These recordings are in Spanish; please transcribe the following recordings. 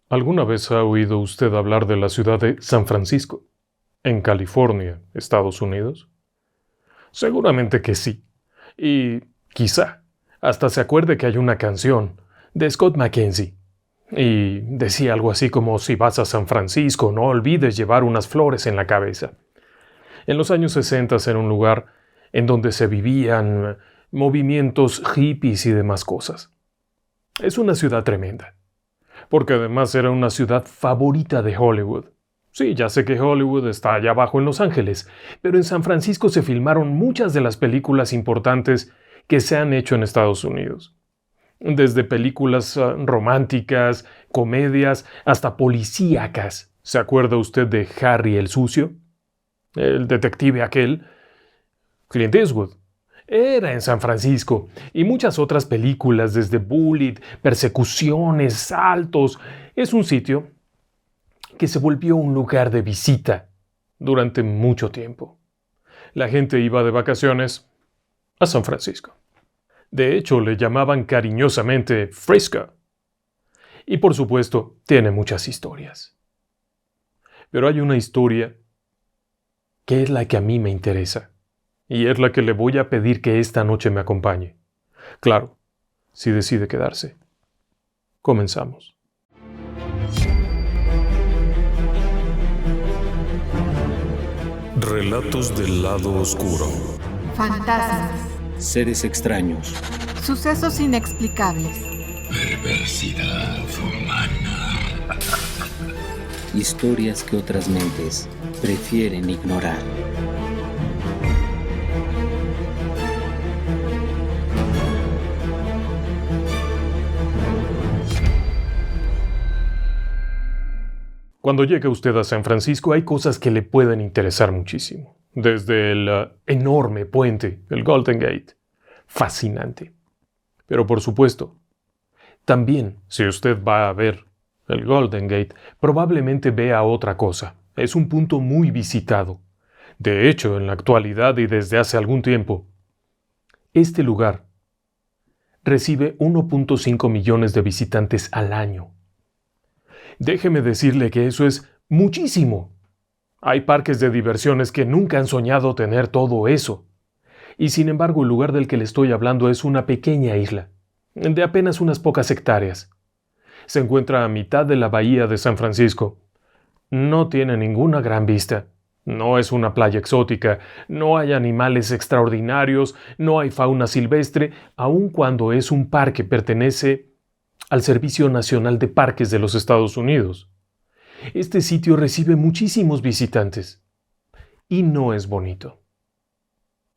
¿Alguna vez ha oído usted hablar de la ciudad de San Francisco, en California, Estados Unidos? Seguramente que sí. Y quizá hasta se acuerde que hay una canción de Scott McKenzie. Y decía algo así como: si vas a San Francisco, no olvides llevar unas flores en la cabeza. En los años 60 era un lugar en donde se vivían movimientos hippies y demás cosas. Es una ciudad tremenda, porque además era una ciudad favorita de Hollywood. Sí, ya sé que Hollywood está allá abajo en Los Ángeles, pero en San Francisco se filmaron muchas de las películas importantes que se han hecho en Estados Unidos. Desde películas románticas, comedias, hasta policíacas. ¿Se acuerda usted de Harry el Sucio? El detective aquel, Clint Eastwood. Era en San Francisco, y muchas otras películas, desde Bullitt, persecuciones, saltos. Es un sitio que se volvió un lugar de visita durante mucho tiempo. La gente iba de vacaciones a San Francisco. De hecho, le llamaban cariñosamente Frisco. Y por supuesto, tiene muchas historias. Pero hay una historia que es la que a mí me interesa, y es la que le voy a pedir que esta noche me acompañe. Claro, si decide quedarse. Comenzamos. Relatos del lado oscuro. Fantasmas, Seres extraños. sucesos inexplicables, Perversidad humana. Historias que otras mentes prefieren ignorar. Cuando llegue usted a San Francisco hay cosas que le pueden interesar muchísimo. Desde el enorme puente, el Golden Gate. Fascinante. Pero por supuesto, también si usted va a ver el Golden Gate, probablemente vea otra cosa. Es un punto muy visitado. De hecho, en la actualidad y desde hace algún tiempo, este lugar recibe 1.5 millones de visitantes al año. Déjeme decirle que eso es muchísimo. Hay parques de diversiones que nunca han soñado tener todo eso. Y sin embargo, el lugar del que le estoy hablando es una pequeña isla, de apenas unas pocas hectáreas. Se encuentra a mitad de la bahía de San Francisco. No tiene ninguna gran vista. No es una playa exótica, no hay animales extraordinarios, no hay fauna silvestre, aun cuando es un parque pertenece al Servicio Nacional de Parques de los Estados Unidos. Este sitio recibe muchísimos visitantes y no es bonito.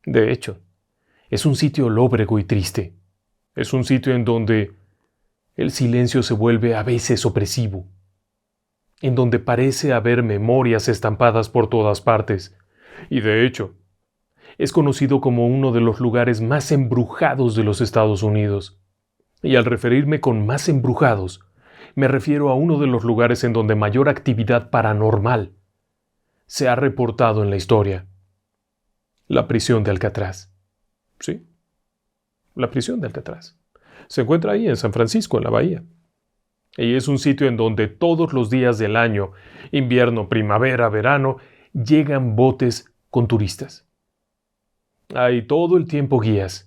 De hecho, es un sitio lóbrego y triste. Es un sitio en donde el silencio se vuelve a veces opresivo, en donde parece haber memorias estampadas por todas partes, y de hecho, es conocido como uno de los lugares más embrujados de los Estados Unidos. Y al referirme con más embrujados, me refiero a uno de los lugares en donde mayor actividad paranormal se ha reportado en la historia. La prisión de Alcatraz. Sí, la prisión de Alcatraz. Se encuentra ahí en San Francisco, en la bahía. Y es un sitio en donde todos los días del año, invierno, primavera, verano, llegan botes con turistas. Hay todo el tiempo guías.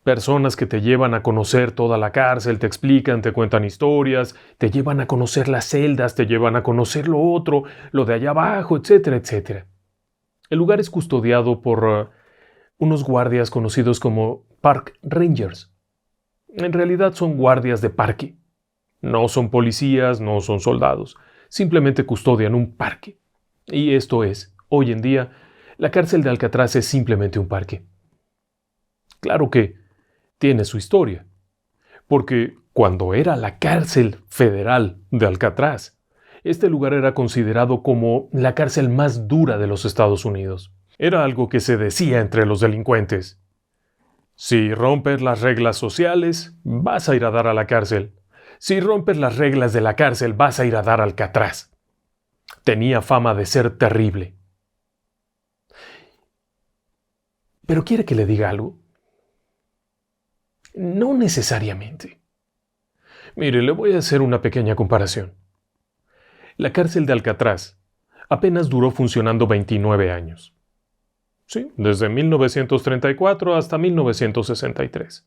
Personas que te llevan a conocer toda la cárcel, te explican, te cuentan historias, te llevan a conocer las celdas, te llevan a conocer lo otro, lo de allá abajo, etcétera, etcétera. El lugar es custodiado por unos guardias conocidos como Park Rangers. En realidad son guardias de parque. No son policías, no son soldados. Simplemente custodian un parque. Y esto es, hoy en día, la cárcel de Alcatraz es simplemente un parque. Claro que tiene su historia, porque cuando era la cárcel federal de Alcatraz, este lugar era considerado como la cárcel más dura de los Estados Unidos. Era algo que se decía entre los delincuentes. Si rompes las reglas sociales, vas a ir a dar a la cárcel. Si rompes las reglas de la cárcel, vas a ir a dar a Alcatraz. Tenía fama de ser terrible. Pero ¿quiere que le diga algo? No necesariamente. Mire, le voy a hacer una pequeña comparación. La cárcel de Alcatraz apenas duró funcionando 29 años. Sí, desde 1934 hasta 1963.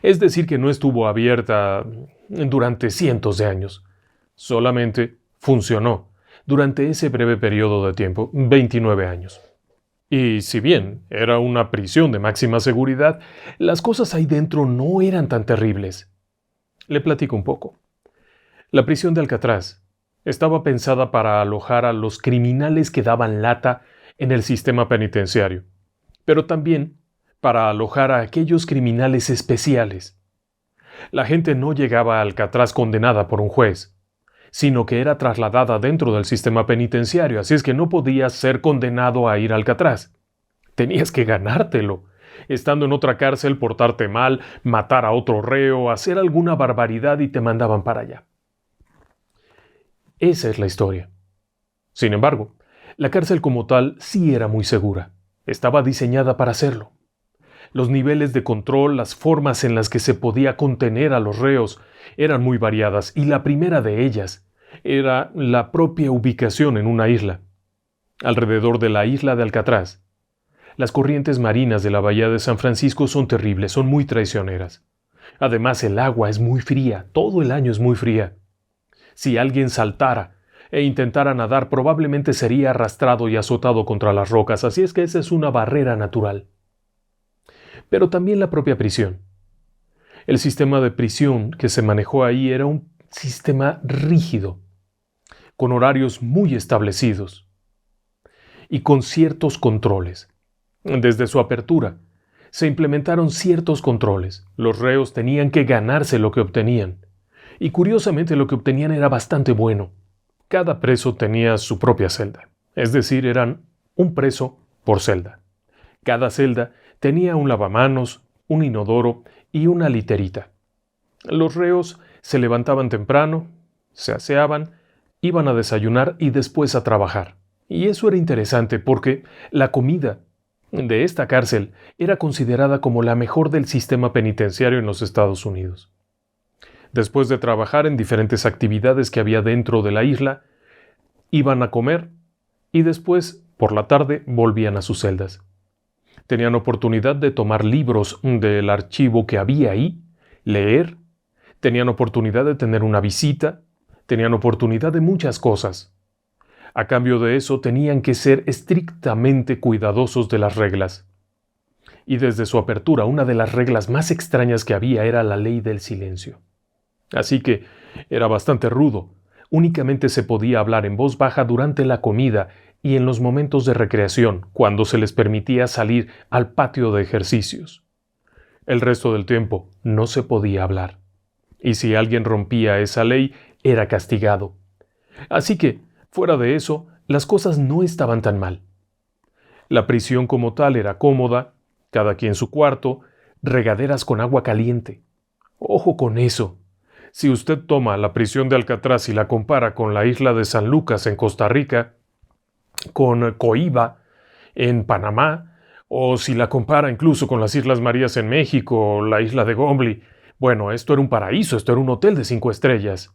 Es decir, que no estuvo abierta durante cientos de años. Solamente funcionó durante ese breve periodo de tiempo, 29 años. Y si bien era una prisión de máxima seguridad, las cosas ahí dentro no eran tan terribles. Le platico un poco. La prisión de Alcatraz estaba pensada para alojar a los criminales que daban lata en el sistema penitenciario, pero también para alojar a aquellos criminales especiales. La gente no llegaba a Alcatraz condenada por un juez, sino que era trasladada dentro del sistema penitenciario, así es que no podías ser condenado a ir a Alcatraz. Tenías que ganártelo, estando en otra cárcel, portarte mal, matar a otro reo, hacer alguna barbaridad y te mandaban para allá. Esa es la historia. Sin embargo, la cárcel como tal sí era muy segura. Estaba diseñada para hacerlo. Los niveles de control, las formas en las que se podía contener a los reos eran muy variadas y la primera de ellas era la propia ubicación en una isla. Alrededor de la isla de Alcatraz, las corrientes marinas de la bahía de San Francisco son terribles, son muy traicioneras. Además, el agua es muy fría, todo el año es muy fría. Si alguien saltara e intentara nadar, probablemente sería arrastrado y azotado contra las rocas, así es que esa es una barrera natural. Pero también la propia prisión. El sistema de prisión que se manejó ahí era un sistema rígido, con horarios muy establecidos y con ciertos controles. Desde su apertura, se implementaron ciertos controles. Los reos tenían que ganarse lo que obtenían. Y curiosamente lo que obtenían era bastante bueno. Cada preso tenía su propia celda. Es decir, eran un preso por celda. Cada celda tenía un lavamanos, un inodoro y una literita. Los reos se levantaban temprano, se aseaban, iban a desayunar y después a trabajar. Y eso era interesante porque la comida de esta cárcel era considerada como la mejor del sistema penitenciario en los Estados Unidos. Después de trabajar en diferentes actividades que había dentro de la isla, iban a comer y después, por la tarde, volvían a sus celdas. Tenían oportunidad de tomar libros del archivo que había ahí, leer, tenían oportunidad de tener una visita, tenían oportunidad de muchas cosas. A cambio de eso, tenían que ser estrictamente cuidadosos de las reglas. Y desde su apertura, una de las reglas más extrañas que había era la ley del silencio. Así que era bastante rudo. Únicamente se podía hablar en voz baja durante la comida y en los momentos de recreación, cuando se les permitía salir al patio de ejercicios. El resto del tiempo no se podía hablar. Y si alguien rompía esa ley, era castigado. Así que, fuera de eso, las cosas no estaban tan mal. La prisión como tal era cómoda, cada quien su cuarto, regaderas con agua caliente. Ojo con eso. Si usted toma la prisión de Alcatraz y la compara con la isla de San Lucas en Costa Rica, con Coiba en Panamá, o si la compara incluso con las Islas Marías en México, o la isla de Gombe, bueno, esto era un paraíso, esto era un hotel de 5 estrellas.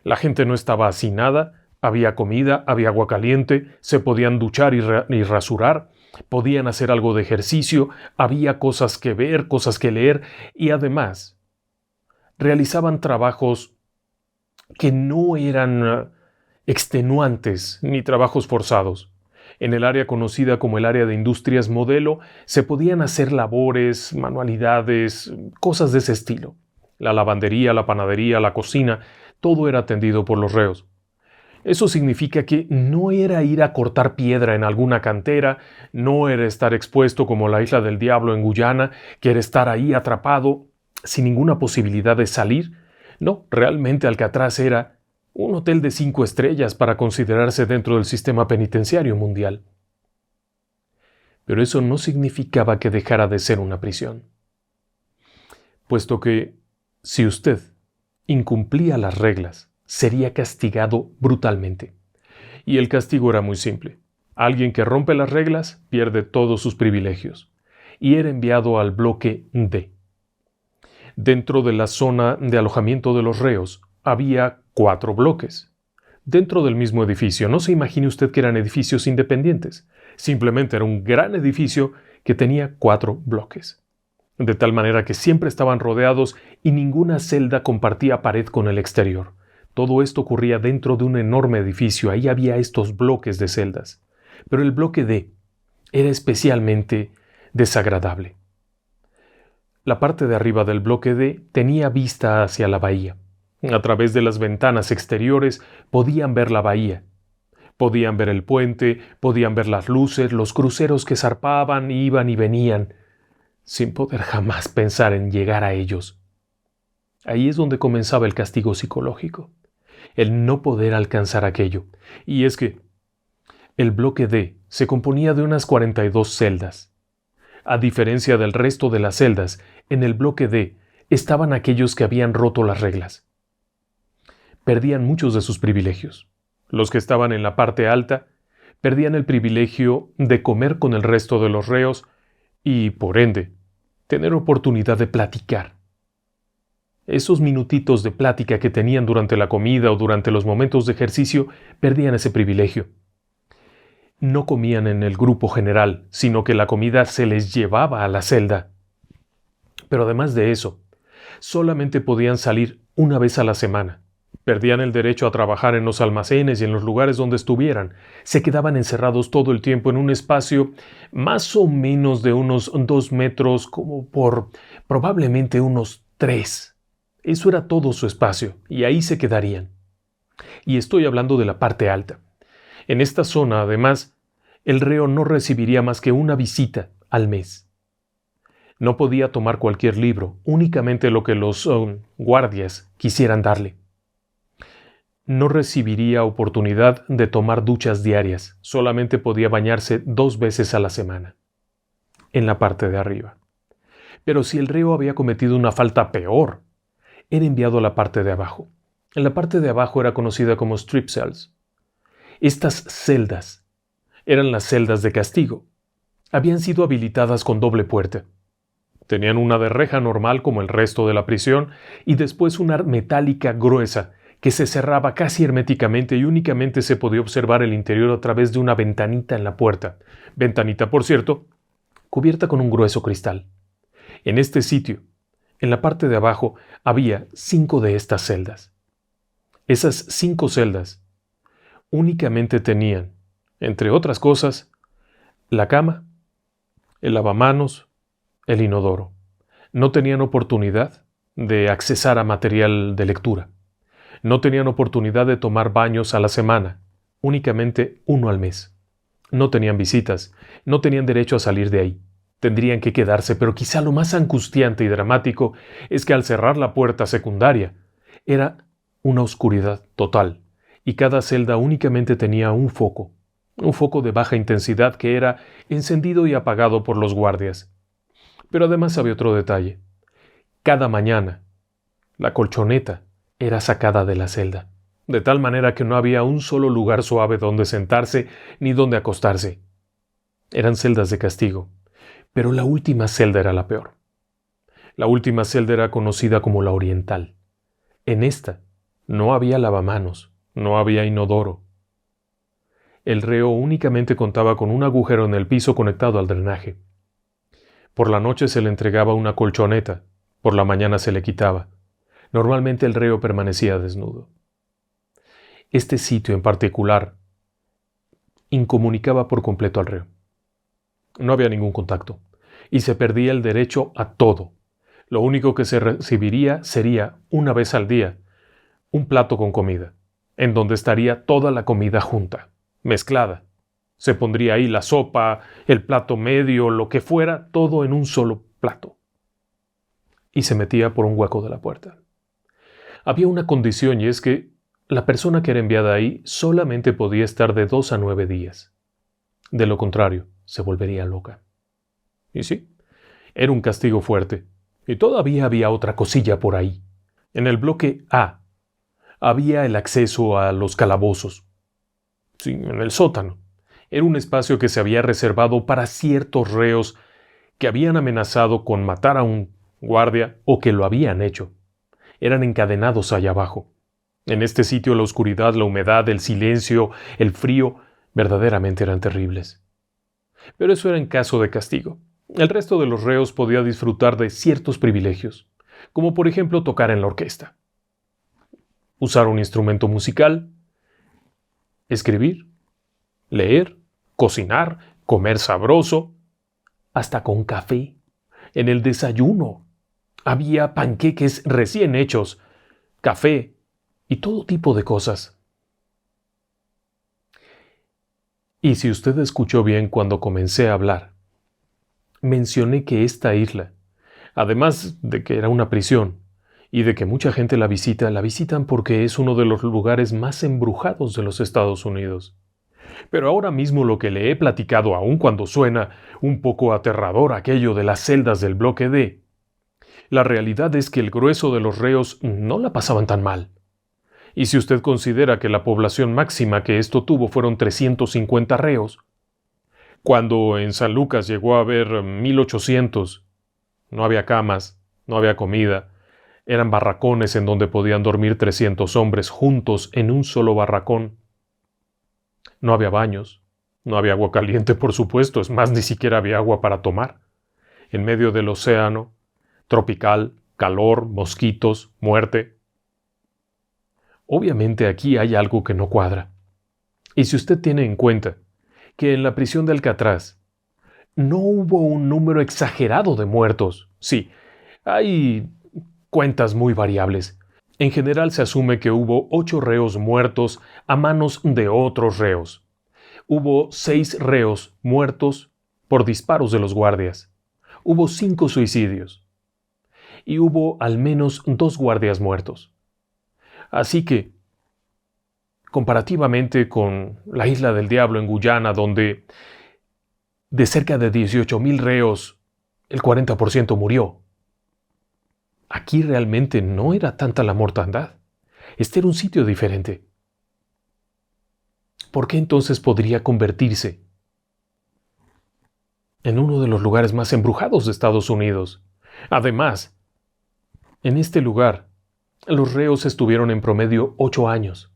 La gente no estaba hacinada, había comida, había agua caliente, se podían duchar y rasurar, podían hacer algo de ejercicio, había cosas que ver, cosas que leer, y además realizaban trabajos que no eran extenuantes ni trabajos forzados. En el área conocida como el área de industrias modelo, se podían hacer labores, manualidades, cosas de ese estilo. La lavandería, la panadería, la cocina, todo era atendido por los reos. Eso significa que no era ir a cortar piedra en alguna cantera, no era estar expuesto como la Isla del Diablo en Guyana, que era estar ahí atrapado sin ninguna posibilidad de salir. No, realmente Alcatraz era un hotel de 5 estrellas para considerarse dentro del sistema penitenciario mundial. Pero eso no significaba que dejara de ser una prisión. Puesto que, si usted incumplía las reglas, sería castigado brutalmente. Y el castigo era muy simple. Alguien que rompe las reglas pierde todos sus privilegios y era enviado al bloque D. Dentro de la zona de alojamiento de los reos había 4 bloques. Dentro del mismo edificio, no se imagine usted que eran edificios independientes. Simplemente era un gran edificio que tenía 4 bloques. De tal manera que siempre estaban rodeados y ninguna celda compartía pared con el exterior. Todo esto ocurría dentro de un enorme edificio. Ahí había estos bloques de celdas. Pero el bloque D era especialmente desagradable. La parte de arriba del bloque D tenía vista hacia la bahía. A través de las ventanas exteriores podían ver la bahía. Podían ver el puente, podían ver las luces, los cruceros que zarpaban, iban y venían, sin poder jamás pensar en llegar a ellos. Ahí es donde comenzaba el castigo psicológico, el no poder alcanzar aquello. Y es que el bloque D se componía de unas 42 celdas. A diferencia del resto de las celdas, en el bloque D estaban aquellos que habían roto las reglas. Perdían muchos de sus privilegios. Los que estaban en la parte alta perdían el privilegio de comer con el resto de los reos y, por ende, tener oportunidad de platicar. Esos minutitos de plática que tenían durante la comida o durante los momentos de ejercicio perdían ese privilegio. No comían en el grupo general, sino que la comida se les llevaba a la celda. Pero además de eso, solamente podían salir una vez a la semana. Perdían el derecho a trabajar en los almacenes y en los lugares donde estuvieran. Se quedaban encerrados todo el tiempo en un espacio más o menos de unos 2 metros, como por probablemente unos 3. Eso era todo su espacio, y ahí se quedarían. Y estoy hablando de la parte alta. En esta zona, además, el reo no recibiría más que una visita al mes. No podía tomar cualquier libro, únicamente lo que los guardias quisieran darle. No recibiría oportunidad de tomar duchas diarias, solamente podía bañarse 2 veces a la semana, en la parte de arriba. Pero si el reo había cometido una falta peor, era enviado a la parte de abajo. En la parte de abajo era conocida como strip cells. Estas celdas eran las celdas de castigo. Habían sido habilitadas con doble puerta. Tenían una de reja normal como el resto de la prisión y después una metálica gruesa que se cerraba casi herméticamente y únicamente se podía observar el interior a través de una ventanita en la puerta. Ventanita, por cierto, cubierta con un grueso cristal. En este sitio, en la parte de abajo, había 5 de estas celdas. Esas 5 celdas únicamente tenían, entre otras cosas, la cama, el lavamanos, el inodoro. No tenían oportunidad de accesar a material de lectura. No tenían oportunidad de tomar baños a la semana, únicamente 1 al mes. No tenían visitas, no tenían derecho a salir de ahí. Tendrían que quedarse, pero quizá lo más angustiante y dramático es que al cerrar la puerta secundaria, era una oscuridad total, y cada celda únicamente tenía un foco de baja intensidad que era encendido y apagado por los guardias. Pero además había otro detalle. Cada mañana, la colchoneta era sacada de la celda, de tal manera que no había un solo lugar suave donde sentarse ni donde acostarse. Eran celdas de castigo, pero la última celda era la peor. La última celda era conocida como la oriental. En esta no había lavamanos, no había inodoro. El reo únicamente contaba con un agujero en el piso conectado al drenaje. Por la noche se le entregaba una colchoneta, por la mañana se le quitaba. Normalmente el reo permanecía desnudo. Este sitio en particular incomunicaba por completo al reo. No había ningún contacto, y se perdía el derecho a todo. Lo único que se recibiría sería, una vez al día, un plato con comida, en donde estaría toda la comida junta, mezclada. Se pondría ahí la sopa, el plato medio, lo que fuera, todo en un solo plato. Y se metía por un hueco de la puerta. Había una condición, y es que la persona que era enviada ahí solamente podía estar de 2 a 9 días. De lo contrario, se volvería loca. Y sí, era un castigo fuerte. Y todavía había otra cosilla por ahí. En el bloque A había el acceso a los calabozos. Sí, en el sótano. Era un espacio que se había reservado para ciertos reos que habían amenazado con matar a un guardia o que lo habían hecho. Eran encadenados allá abajo. En este sitio la oscuridad, la humedad, el silencio, el frío, verdaderamente eran terribles. Pero eso era en caso de castigo. El resto de los reos podía disfrutar de ciertos privilegios, como por ejemplo tocar en la orquesta, usar un instrumento musical, escribir, leer, cocinar, comer sabroso, hasta con café. En el desayuno había panqueques recién hechos, café y todo tipo de cosas. Y si usted escuchó bien cuando comencé a hablar, mencioné que esta isla, además de que era una prisión y de que mucha gente la visitan porque es uno de los lugares más embrujados de los Estados Unidos. Pero ahora mismo lo que le he platicado, aun cuando suena un poco aterrador aquello de las celdas del bloque D, la realidad es que el grueso de los reos no la pasaban tan mal. Y si usted considera que la población máxima que esto tuvo fueron 350 reos, cuando en San Lucas llegó a haber 1800, no había camas, no había comida, eran barracones en donde podían dormir 300 hombres juntos en un solo barracón. No había baños, no había agua caliente, por supuesto, es más, ni siquiera había agua para tomar. En medio del océano, tropical, calor, mosquitos, muerte. Obviamente aquí hay algo que no cuadra. Y si usted tiene en cuenta que en la prisión de Alcatraz no hubo un número exagerado de muertos, sí, hay cuentas muy variables. En general se asume que hubo 8 reos muertos a manos de otros reos. Hubo 6 reos muertos por disparos de los guardias. Hubo 5 suicidios. Y hubo al menos 2 guardias muertos. Así que, comparativamente con la Isla del Diablo en Guyana, donde de cerca de 18,000 reos, el 40% murió, aquí realmente no era tanta la mortandad. Este era un sitio diferente. ¿Por qué entonces podría convertirse en uno de los lugares más embrujados de Estados Unidos? Además, en este lugar, los reos estuvieron en promedio 8 años.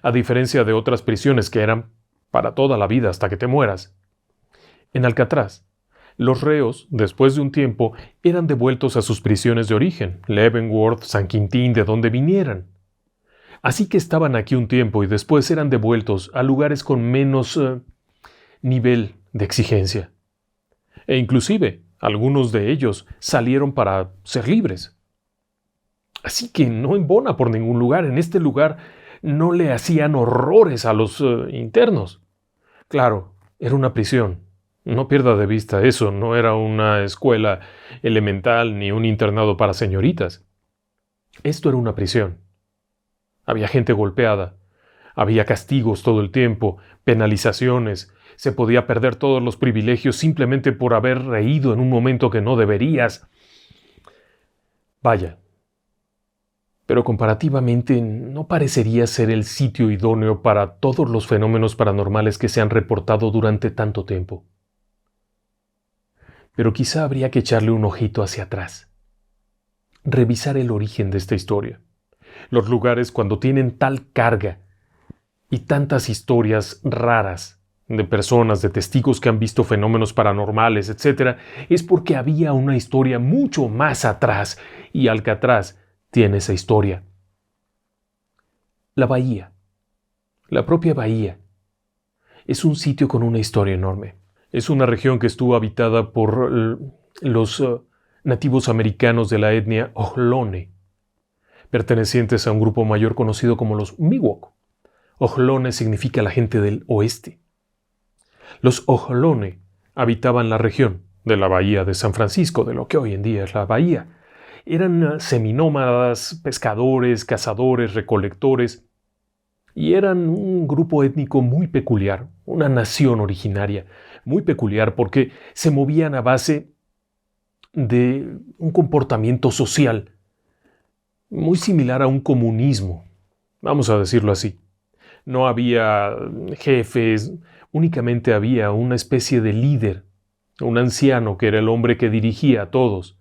A diferencia de otras prisiones que eran para toda la vida hasta que te mueras. En Alcatraz, los reos, después de un tiempo, eran devueltos a sus prisiones de origen, Leavenworth, San Quintín, de donde vinieran. Así que estaban aquí un tiempo y después eran devueltos a lugares con menos nivel de exigencia. E inclusive, algunos de ellos salieron para ser libres. Así que no embona por ningún lugar. En este lugar no le hacían horrores a los internos. Claro, era una prisión. No pierda de vista eso, no era una escuela elemental ni un internado para señoritas. Esto era una prisión. Había gente golpeada, había castigos todo el tiempo, penalizaciones, se podía perder todos los privilegios simplemente por haber reído en un momento que no deberías. Vaya, pero comparativamente no parecería ser el sitio idóneo para todos los fenómenos paranormales que se han reportado durante tanto tiempo. Pero quizá habría que echarle un ojito hacia atrás, revisar el origen de esta historia. Los lugares cuando tienen tal carga y tantas historias raras de personas, de testigos que han visto fenómenos paranormales, etc., es porque había una historia mucho más atrás y Alcatraz tiene esa historia. La bahía, la propia bahía, es un sitio con una historia enorme. Es una región que estuvo habitada por los nativos americanos de la etnia Ohlone, pertenecientes a un grupo mayor conocido como los Miwok. Ohlone significa la gente del oeste. Los Ohlone habitaban la región de la bahía de San Francisco, de lo que hoy en día es la bahía. Eran seminómadas, pescadores, cazadores, recolectores, y eran un grupo étnico muy peculiar, una nación originaria, muy peculiar porque se movían a base de un comportamiento social muy similar a un comunismo, vamos a decirlo así. No había jefes, únicamente había una especie de líder, un anciano que era el hombre que dirigía a todos,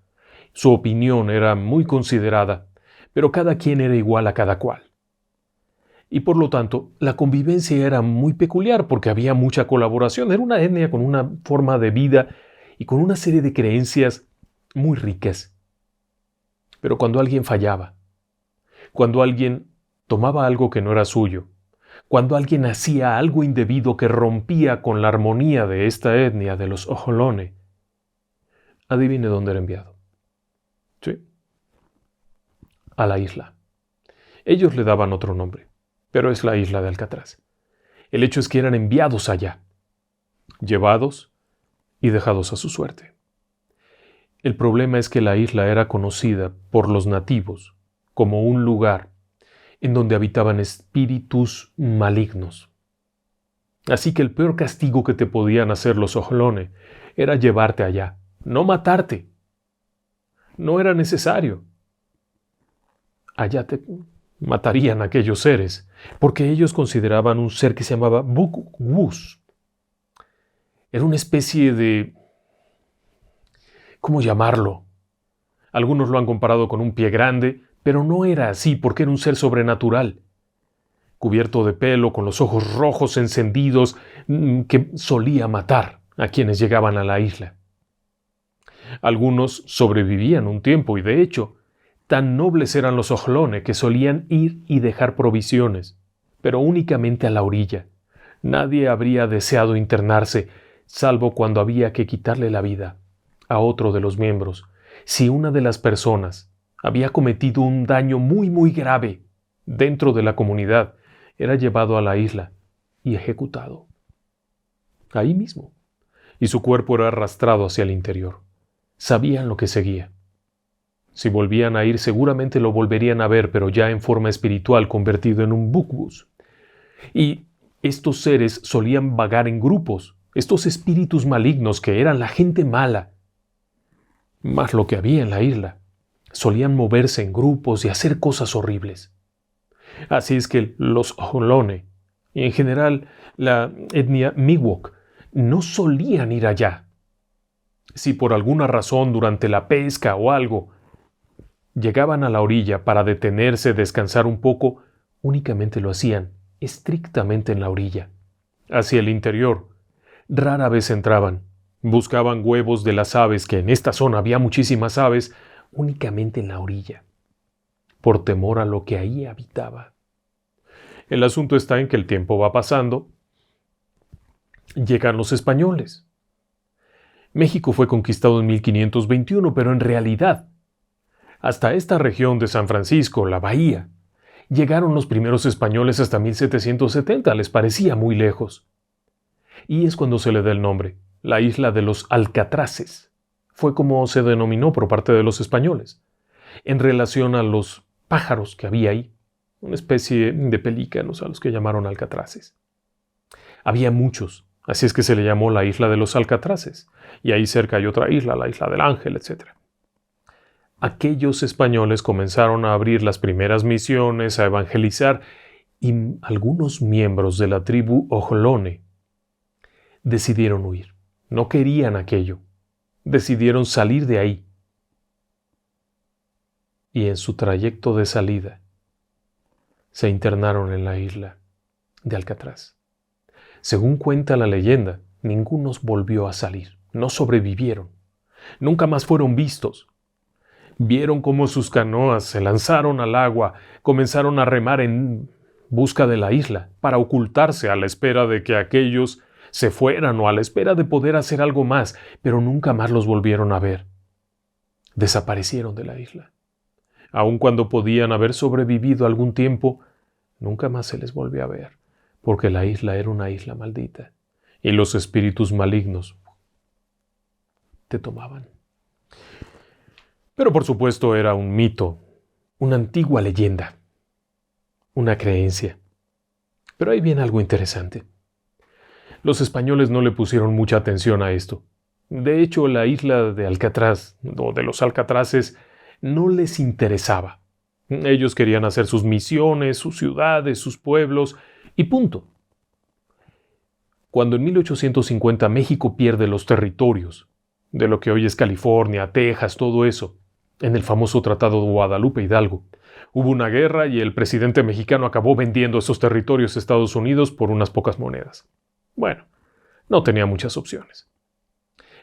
Su opinión era muy considerada, pero cada quien era igual a cada cual. Y por lo tanto, la convivencia era muy peculiar porque había mucha colaboración. Era una etnia con una forma de vida y con una serie de creencias muy ricas. Pero cuando alguien fallaba, cuando alguien tomaba algo que no era suyo, cuando alguien hacía algo indebido que rompía con la armonía de esta etnia de los Ohlone, adivine dónde era enviado. Sí, a la isla. Ellos le daban otro nombre, pero es la isla de Alcatraz. El hecho es que eran enviados allá, llevados y dejados a su suerte. El problema es que la isla era conocida por los nativos como un lugar en donde habitaban espíritus malignos. Así que el peor castigo que te podían hacer los Ohlone era llevarte allá, no matarte. No era necesario. Allá te matarían a aquellos seres, porque ellos consideraban un ser que se llamaba Buk-Wus. Era una especie de... ¿cómo llamarlo? Algunos lo han comparado con un pie grande, pero no era así porque era un ser sobrenatural, cubierto de pelo, con los ojos rojos encendidos, que solía matar a quienes llegaban a la isla. Algunos sobrevivían un tiempo y, de hecho, tan nobles eran los Ohlone que solían ir y dejar provisiones, pero únicamente a la orilla. Nadie habría deseado internarse, salvo cuando había que quitarle la vida a otro de los miembros, si una de las personas había cometido un daño muy grave dentro de la comunidad, era llevado a la isla y ejecutado. Ahí mismo. Y su cuerpo era arrastrado hacia el interior. Sabían lo que seguía. Si volvían a ir, seguramente lo volverían a ver, pero ya en forma espiritual, convertido en un Buk-Wus. Y estos seres solían vagar en grupos, estos espíritus malignos que eran la gente mala, más lo que había en la isla. Solían moverse en grupos y hacer cosas horribles. Así es que los Ohlone, y en general la etnia Miwok, no solían ir allá. Si por alguna razón durante la pesca o algo llegaban a la orilla para detenerse, descansar un poco, únicamente lo hacían estrictamente en la orilla. Hacia el interior, rara vez entraban. Buscaban huevos de las aves, que en esta zona había muchísimas aves, únicamente en la orilla, por temor a lo que ahí habitaba. El asunto está en que el tiempo va pasando. Llegan los españoles. México fue conquistado en 1521, pero en realidad, hasta esta región de San Francisco, la bahía, llegaron los primeros españoles hasta 1770, les parecía muy lejos. Y es cuando se le da el nombre, la isla de los Alcatraces. Fue como se denominó por parte de los españoles, en relación a los pájaros que había ahí, una especie de pelícanos a los que llamaron alcatraces. Había muchos, así es que se le llamó la isla de los Alcatraces, y ahí cerca hay otra isla, la isla del Ángel, etc. Aquellos españoles comenzaron a abrir las primeras misiones, a evangelizar, y algunos miembros de la tribu Ohlone decidieron huir. No querían aquello. Decidieron salir de ahí. Y en su trayecto de salida, se internaron en la isla de Alcatraz. Según cuenta la leyenda, ninguno volvió a salir. No sobrevivieron. Nunca más fueron vistos. Vieron cómo sus canoas se lanzaron al agua, comenzaron a remar en busca de la isla, para ocultarse a la espera de que aquellos se fueran o a la espera de poder hacer algo más, pero nunca más los volvieron a ver. Desaparecieron de la isla. Aun cuando podían haber sobrevivido algún tiempo, nunca más se les volvió a ver, porque la isla era una isla maldita, y los espíritus malignos te tomaban. Pero por supuesto era un mito, una antigua leyenda, una creencia. Pero ahí viene algo interesante. Los españoles no le pusieron mucha atención a esto. De hecho, la isla de Alcatraz, o de los Alcatraces, no les interesaba. Ellos querían hacer sus misiones, sus ciudades, sus pueblos, y punto. Cuando en 1850 México pierde los territorios, de lo que hoy es California, Texas, todo eso, en el famoso Tratado de Guadalupe Hidalgo. Hubo una guerra y el presidente mexicano acabó vendiendo esos territorios a Estados Unidos por unas pocas monedas. Bueno, no tenía muchas opciones.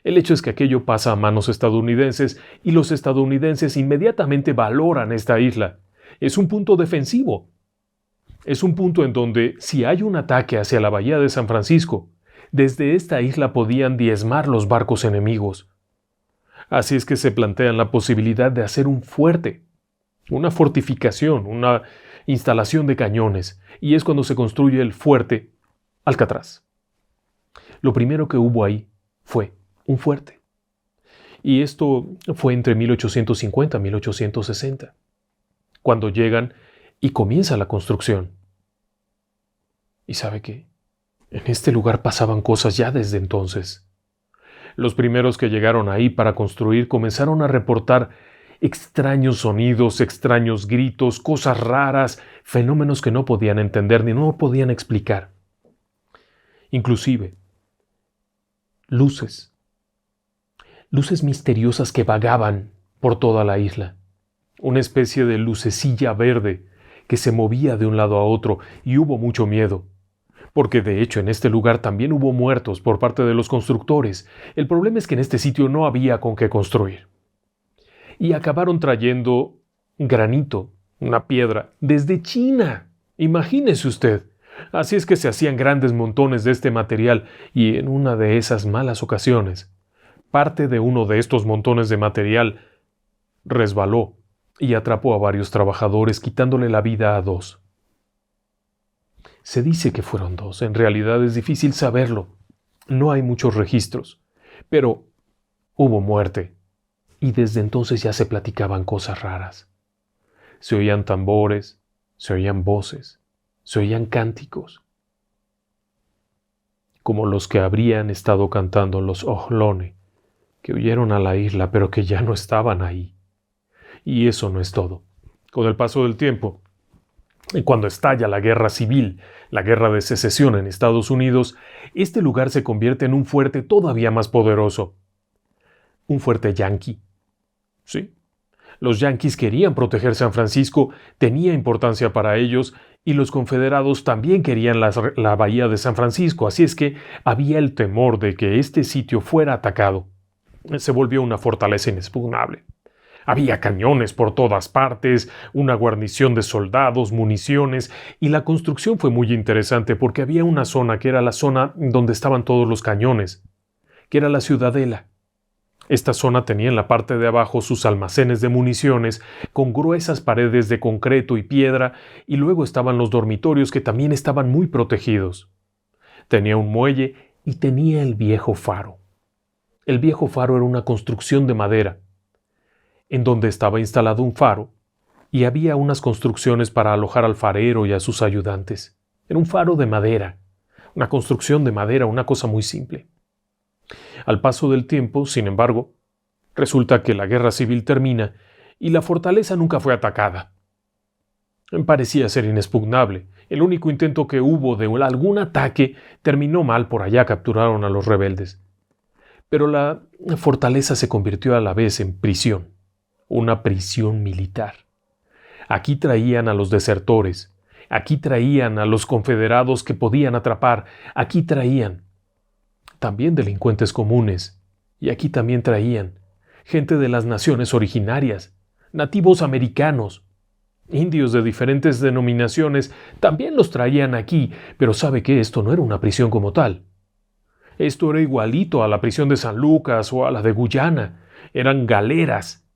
El hecho es que aquello pasa a manos estadounidenses y los estadounidenses inmediatamente valoran esta isla. Es un punto defensivo. Es un punto en donde, si hay un ataque hacia la bahía de San Francisco, desde esta isla podían diezmar los barcos enemigos. Así es que se plantean la posibilidad de hacer un fuerte, una fortificación, una instalación de cañones, y es cuando se construye el fuerte Alcatraz. Lo primero que hubo ahí fue un fuerte. Y esto fue entre 1850 y 1860, cuando llegan y comienza la construcción. ¿Y sabe qué? En este lugar pasaban cosas ya desde entonces. Los primeros que llegaron ahí para construir comenzaron a reportar extraños sonidos, extraños gritos, cosas raras, fenómenos que no podían entender ni no podían explicar. Inclusive, luces misteriosas que vagaban por toda la isla. Una especie de lucecilla verde que se movía de un lado a otro y hubo mucho miedo. Porque de hecho en este lugar también hubo muertos por parte de los constructores. El problema es que en este sitio no había con qué construir. Y acabaron trayendo granito, una piedra, desde China. Imagínese usted. Así es que se hacían grandes montones de este material y en una de esas malas ocasiones, parte de uno de estos montones de material resbaló y atrapó a varios trabajadores, quitándole la vida a 2. Se dice que fueron 2, en realidad es difícil saberlo. No hay muchos registros, pero hubo muerte, y desde entonces ya se platicaban cosas raras. Se oían tambores, se oían voces, se oían cánticos, como los que habrían estado cantando los Ohlone, que huyeron a la isla pero que ya no estaban ahí. Y eso no es todo. Con el paso del tiempo, y cuando estalla la guerra civil, la guerra de secesión en Estados Unidos, este lugar se convierte en un fuerte todavía más poderoso. Un fuerte yanqui. Sí, los yanquis querían proteger San Francisco, tenía importancia para ellos, y los confederados también querían la bahía de San Francisco, así es que había el temor de que este sitio fuera atacado. Se volvió una fortaleza inexpugnable. Había cañones por todas partes, una guarnición de soldados, municiones, y la construcción fue muy interesante porque había una zona que era la zona donde estaban todos los cañones, que era la ciudadela. Esta zona tenía en la parte de abajo sus almacenes de municiones, con gruesas paredes de concreto y piedra, y luego estaban los dormitorios que también estaban muy protegidos. Tenía un muelle y tenía el viejo faro. El viejo faro era una construcción de madera, en donde estaba instalado un faro, y había unas construcciones para alojar al farero y a sus ayudantes. Era un faro de madera, una construcción de madera, una cosa muy simple. Al paso del tiempo, sin embargo, resulta que la guerra civil termina y la fortaleza nunca fue atacada. Parecía ser inexpugnable. El único intento que hubo de algún ataque terminó mal, por allá capturaron a los rebeldes. Pero la fortaleza se convirtió a la vez en prisión. Una prisión militar. Aquí traían a los desertores, aquí traían a los confederados que podían atrapar, aquí traían también delincuentes comunes, y aquí también traían gente de las naciones originarias, nativos americanos, indios de diferentes denominaciones, también los traían aquí, pero ¿sabe qué? Esto no era una prisión como tal. Esto era igualito a la prisión de San Lucas o a la de Guyana, eran galeras.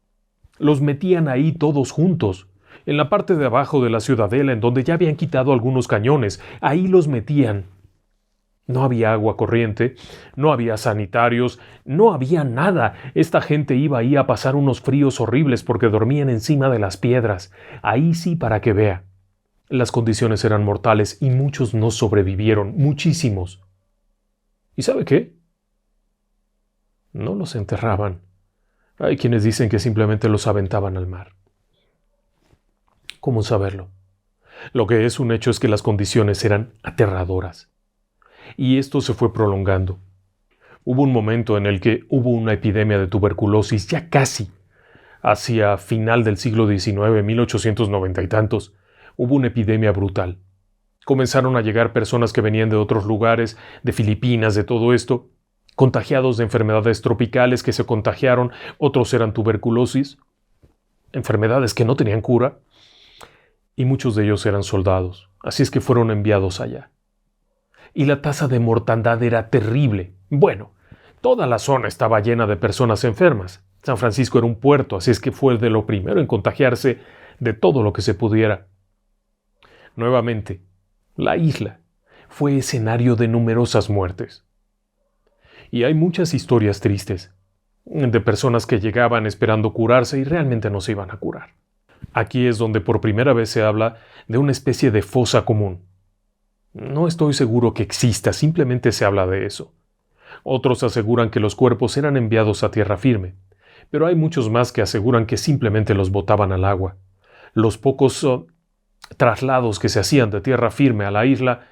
Los metían ahí todos juntos, en la parte de abajo de la ciudadela en donde ya habían quitado algunos cañones, ahí los metían. No había agua corriente, no había sanitarios, no había nada. Esta gente iba ahí a pasar unos fríos horribles porque dormían encima de las piedras. Ahí sí, para que vea. Las condiciones eran mortales y muchos no sobrevivieron, muchísimos. ¿Y sabe qué? No los enterraban. Hay quienes dicen que simplemente los aventaban al mar. ¿Cómo saberlo? Lo que es un hecho es que las condiciones eran aterradoras. Y esto se fue prolongando. Hubo un momento en el que hubo una epidemia de tuberculosis ya casi Hacia final del siglo XIX, 1890 y tantos, hubo una epidemia brutal. Comenzaron a llegar personas que venían de otros lugares, de Filipinas, de todo esto, contagiados de enfermedades tropicales que se contagiaron, otros eran tuberculosis, enfermedades que no tenían cura, y muchos de ellos eran soldados, así es que fueron enviados allá. Y la tasa de mortandad era terrible. Bueno, toda la zona estaba llena de personas enfermas. San Francisco era un puerto, así es que fue de lo primero en contagiarse de todo lo que se pudiera. Nuevamente, la isla fue escenario de numerosas muertes. Y hay muchas historias tristes de personas que llegaban esperando curarse y realmente no se iban a curar. Aquí es donde por primera vez se habla de una especie de fosa común. No estoy seguro que exista, simplemente se habla de eso. Otros aseguran que los cuerpos eran enviados a tierra firme, pero hay muchos más que aseguran que simplemente los botaban al agua. Los pocos traslados que se hacían de tierra firme a la isla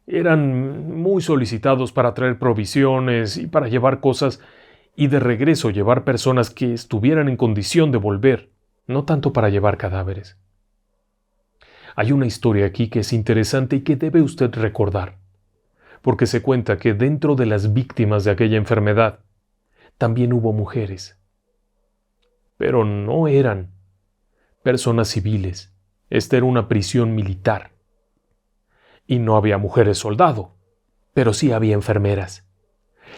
eran muy solicitados para traer provisiones y para llevar cosas y de regreso llevar personas que estuvieran en condición de volver, no tanto para llevar cadáveres. Hay una historia aquí que es interesante y que debe usted recordar, porque se cuenta que dentro de las víctimas de aquella enfermedad también hubo mujeres, pero no eran personas civiles. Esta era una prisión militar. Y no había mujeres soldado, pero sí había enfermeras.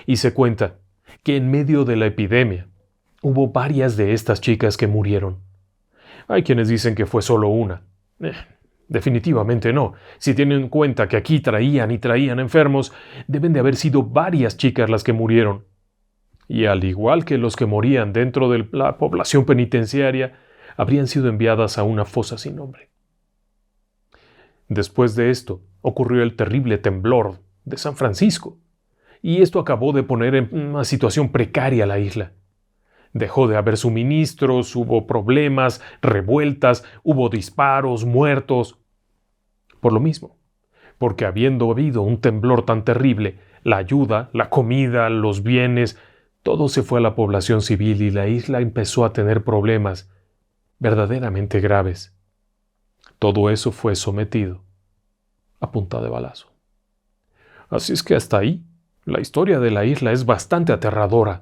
Y se cuenta que en medio de la epidemia hubo varias de estas chicas que murieron. Hay quienes dicen que fue solo una. Definitivamente no. Si tienen en cuenta que aquí traían y traían enfermos, deben de haber sido varias chicas las que murieron. Y al igual que los que morían dentro de la población penitenciaria, habrían sido enviadas a una fosa sin nombre. Después de esto, ocurrió el terrible temblor de San Francisco, y esto acabó de poner en una situación precaria a la isla. Dejó de haber suministros, hubo problemas, revueltas, hubo disparos, muertos. Por lo mismo, porque habiendo habido un temblor tan terrible, la ayuda, la comida, los bienes, todo se fue a la población civil y la isla empezó a tener problemas verdaderamente graves. Todo eso fue sometido a punta de balazo. Así es que hasta ahí, la historia de la isla es bastante aterradora.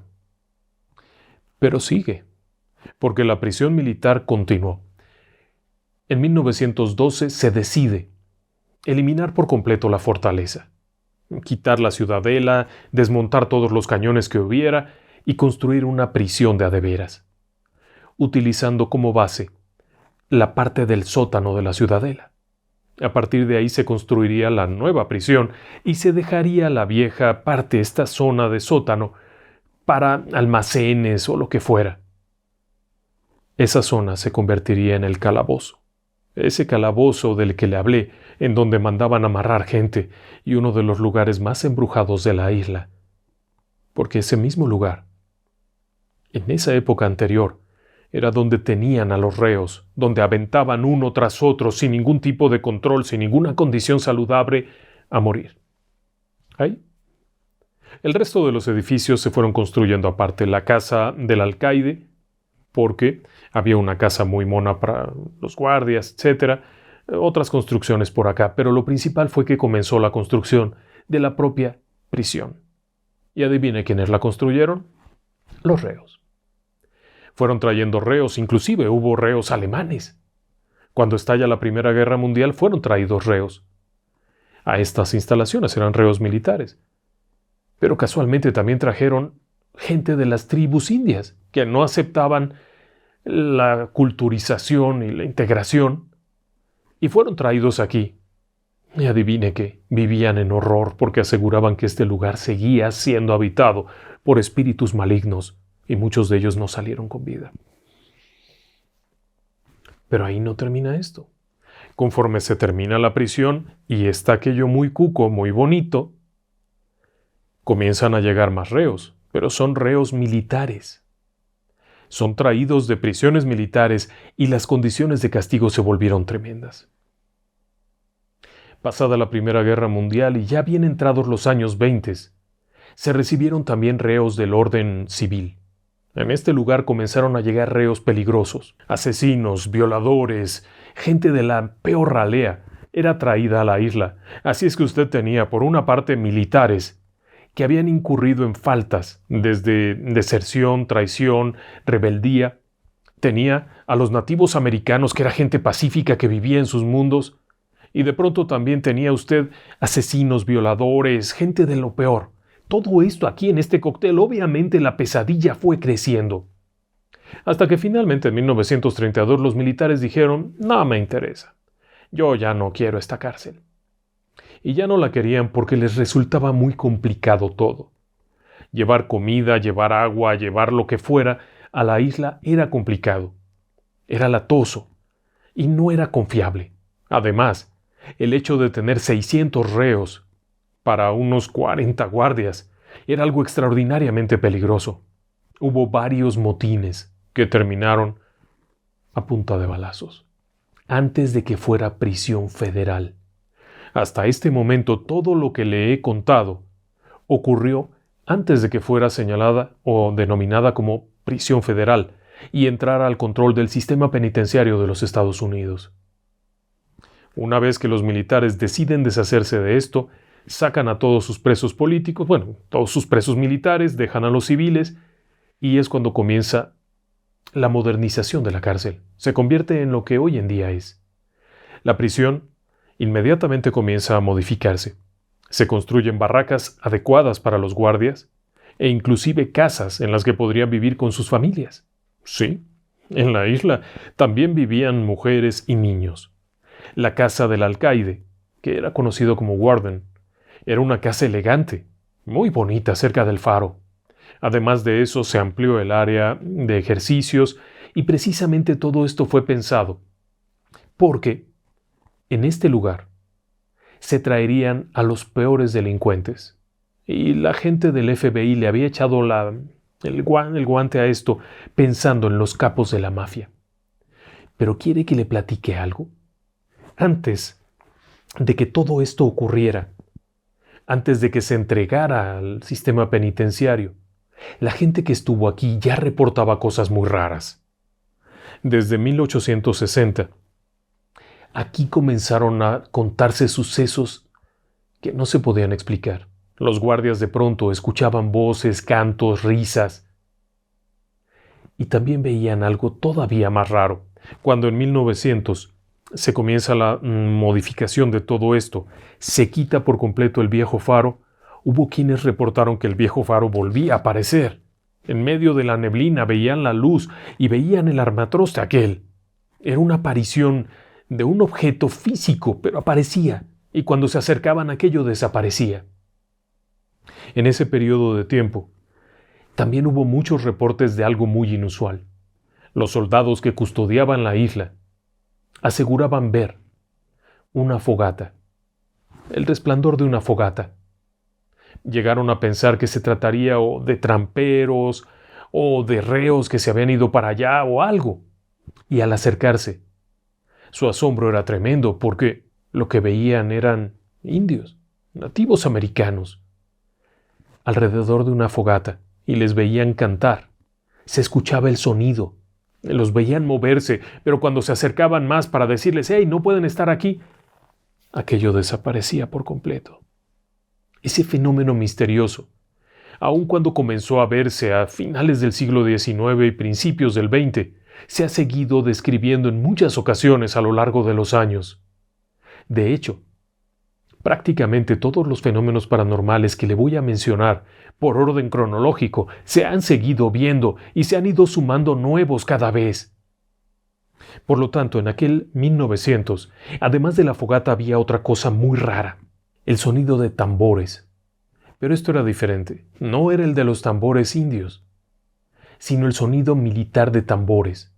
Pero sigue, porque la prisión militar continuó. En 1912 se decide eliminar por completo la fortaleza, quitar la ciudadela, desmontar todos los cañones que hubiera y construir una prisión de a de veras, utilizando como base la parte del sótano de la ciudadela. A partir de ahí se construiría la nueva prisión y se dejaría la vieja parte, esta zona de sótano, para almacenes o lo que fuera. Esa zona se convertiría en el calabozo. Ese calabozo del que le hablé, en donde mandaban amarrar gente y uno de los lugares más embrujados de la isla. Porque ese mismo lugar, en esa época anterior, era donde tenían a los reos, donde aventaban uno tras otro sin ningún tipo de control, sin ninguna condición saludable, a morir. Ahí. El resto de los edificios se fueron construyendo aparte. La casa del alcaide, porque había una casa muy mona para los guardias, etc. Otras construcciones por acá, pero lo principal fue que comenzó la construcción de la propia prisión. ¿Y adivine quiénes la construyeron? Los reos. Fueron trayendo reos, inclusive hubo reos alemanes. Cuando estalla la Primera Guerra Mundial fueron traídos reos. A estas instalaciones eran reos militares. Pero casualmente también trajeron gente de las tribus indias, que no aceptaban la culturización y la integración, y fueron traídos aquí. Y adivine que vivían en horror porque aseguraban que este lugar seguía siendo habitado por espíritus malignos, y muchos de ellos no salieron con vida. Pero ahí no termina esto. Conforme se termina la prisión y está aquello muy cuco, muy bonito, comienzan a llegar más reos, pero son reos militares. Son traídos de prisiones militares y las condiciones de castigo se volvieron tremendas. Pasada la Primera Guerra Mundial y ya bien entrados los años 20, se recibieron también reos del orden civil, En este lugar comenzaron a llegar reos peligrosos, asesinos, violadores, gente de la peor ralea era traída a la isla. Así es que usted tenía, por una parte, militares que habían incurrido en faltas, desde deserción, traición, rebeldía. Tenía a los nativos americanos, que era gente pacífica que vivía en sus mundos, y de pronto también tenía usted asesinos, violadores, gente de lo peor. Todo esto aquí en este cóctel, obviamente la pesadilla fue creciendo. Hasta que finalmente en 1932 los militares dijeron, no me interesa, yo ya no quiero esta cárcel. Y ya no la querían porque les resultaba muy complicado todo. Llevar comida, llevar agua, llevar lo que fuera a la isla era complicado. Era latoso y no era confiable. Además, el hecho de tener 600 reos para unos 40 guardias era algo extraordinariamente peligroso. Hubo varios motines que terminaron a punta de balazos, antes de que fuera prisión federal. Hasta este momento todo lo que le he contado ocurrió antes de que fuera señalada o denominada como prisión federal y entrara al control del sistema penitenciario de los Estados Unidos. Una vez que los militares deciden deshacerse de esto, sacan a todos sus presos políticos, todos sus presos militares, dejan a los civiles, y es cuando comienza la modernización de la cárcel. Se convierte en lo que hoy en día es. La prisión inmediatamente comienza a modificarse. Se construyen barracas adecuadas para los guardias e inclusive casas en las que podrían vivir con sus familias. Sí, en la isla también vivían mujeres y niños. La casa del alcaide, que era conocido como Warden, era una casa elegante, muy bonita cerca del faro. Además de eso, se amplió el área de ejercicios y precisamente todo esto fue pensado porque en este lugar se traerían a los peores delincuentes y la gente del FBI le había echado el guante a esto pensando en los capos de la mafia. Pero ¿quiere que le platique algo? Antes de que todo esto ocurriera, antes de que se entregara al sistema penitenciario, la gente que estuvo aquí ya reportaba cosas muy raras. Desde 1860, aquí comenzaron a contarse sucesos que no se podían explicar. Los guardias de pronto escuchaban voces, cantos, risas. Y también veían algo todavía más raro. Cuando en 1900 se comienza la modificación de todo esto, se quita por completo el viejo faro, hubo quienes reportaron que el viejo faro volvía a aparecer. En medio de la neblina veían la luz y veían el armatroste aquel. Era una aparición de un objeto físico, pero aparecía, y cuando se acercaban aquello desaparecía. En ese periodo de tiempo, también hubo muchos reportes de algo muy inusual. Los soldados que custodiaban la isla aseguraban ver una fogata, el resplandor de una fogata. Llegaron a pensar que se trataría o de tramperos o de reos que se habían ido para allá o algo. Y al acercarse, su asombro era tremendo porque lo que veían eran indios, nativos americanos, alrededor de una fogata, y les veían cantar. Se escuchaba el sonido. Los veían moverse, pero cuando se acercaban más para decirles, «¡Hey, no pueden estar aquí!», aquello desaparecía por completo. Ese fenómeno misterioso, aun cuando comenzó a verse a finales del siglo XIX y principios del XX, se ha seguido describiendo en muchas ocasiones a lo largo de los años. De hecho, prácticamente todos los fenómenos paranormales que le voy a mencionar por orden cronológico se han seguido viendo y se han ido sumando nuevos cada vez. Por lo tanto, en aquel 1900, además de la fogata había otra cosa muy rara, el sonido de tambores. Pero esto era diferente, no era el de los tambores indios, sino el sonido militar de tambores,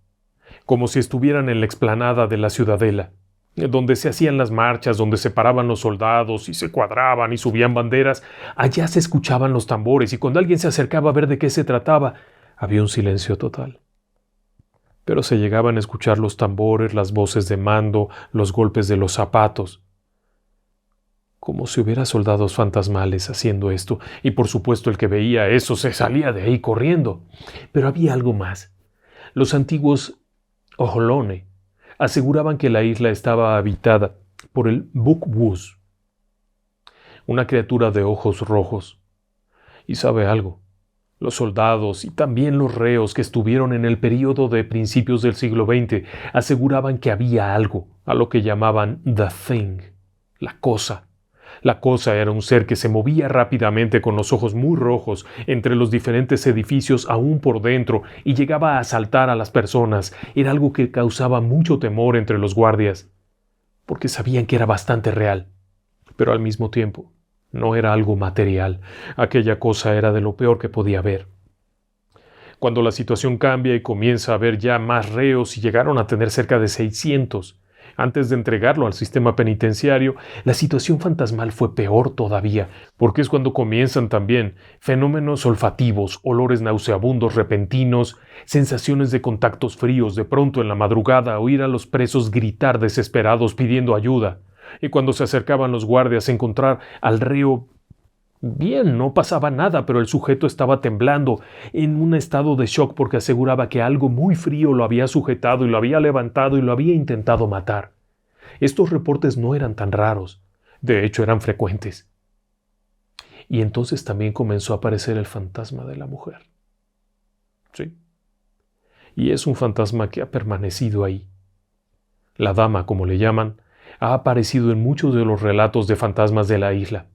como si estuvieran en la explanada de la ciudadela, donde se hacían las marchas, donde se paraban los soldados y se cuadraban y subían banderas. Allá se escuchaban los tambores y cuando alguien se acercaba a ver de qué se trataba, había un silencio total. Pero se llegaban a escuchar los tambores, las voces de mando, los golpes de los zapatos. como si hubiera soldados fantasmales haciendo esto, y por supuesto el que veía eso se salía de ahí corriendo. Pero había algo más. Los antiguos Ohlone aseguraban que la isla estaba habitada por el Buk-Wus, una criatura de ojos rojos. Y sabe algo, los soldados y también los reos que estuvieron en el período de principios del siglo XX aseguraban que había algo, a lo que llamaban The Thing, la cosa. La cosa era un ser que se movía rápidamente con los ojos muy rojos entre los diferentes edificios aún por dentro y llegaba a asaltar a las personas. Era algo que causaba mucho temor entre los guardias, porque sabían que era bastante real, pero al mismo tiempo no era algo material. Aquella cosa era de lo peor que podía haber. Cuando la situación cambia y comienza a haber ya más reos y llegaron a tener cerca de 600, antes de entregarlo al sistema penitenciario, la situación fantasmal fue peor todavía, porque es cuando comienzan también fenómenos olfativos, olores nauseabundos repentinos, sensaciones de contactos fríos, de pronto en la madrugada oír a los presos gritar desesperados pidiendo ayuda, y cuando se acercaban los guardias encontrar al reo bien, no pasaba nada, pero el sujeto estaba temblando, en un estado de shock porque aseguraba que algo muy frío lo había sujetado y lo había levantado y lo había intentado matar. Estos reportes no eran tan raros, de hecho eran frecuentes. Y entonces también comenzó a aparecer el fantasma de la mujer. Sí. Y es un fantasma que ha permanecido ahí. La dama, como le llaman, ha aparecido en muchos de los relatos de fantasmas de la isla.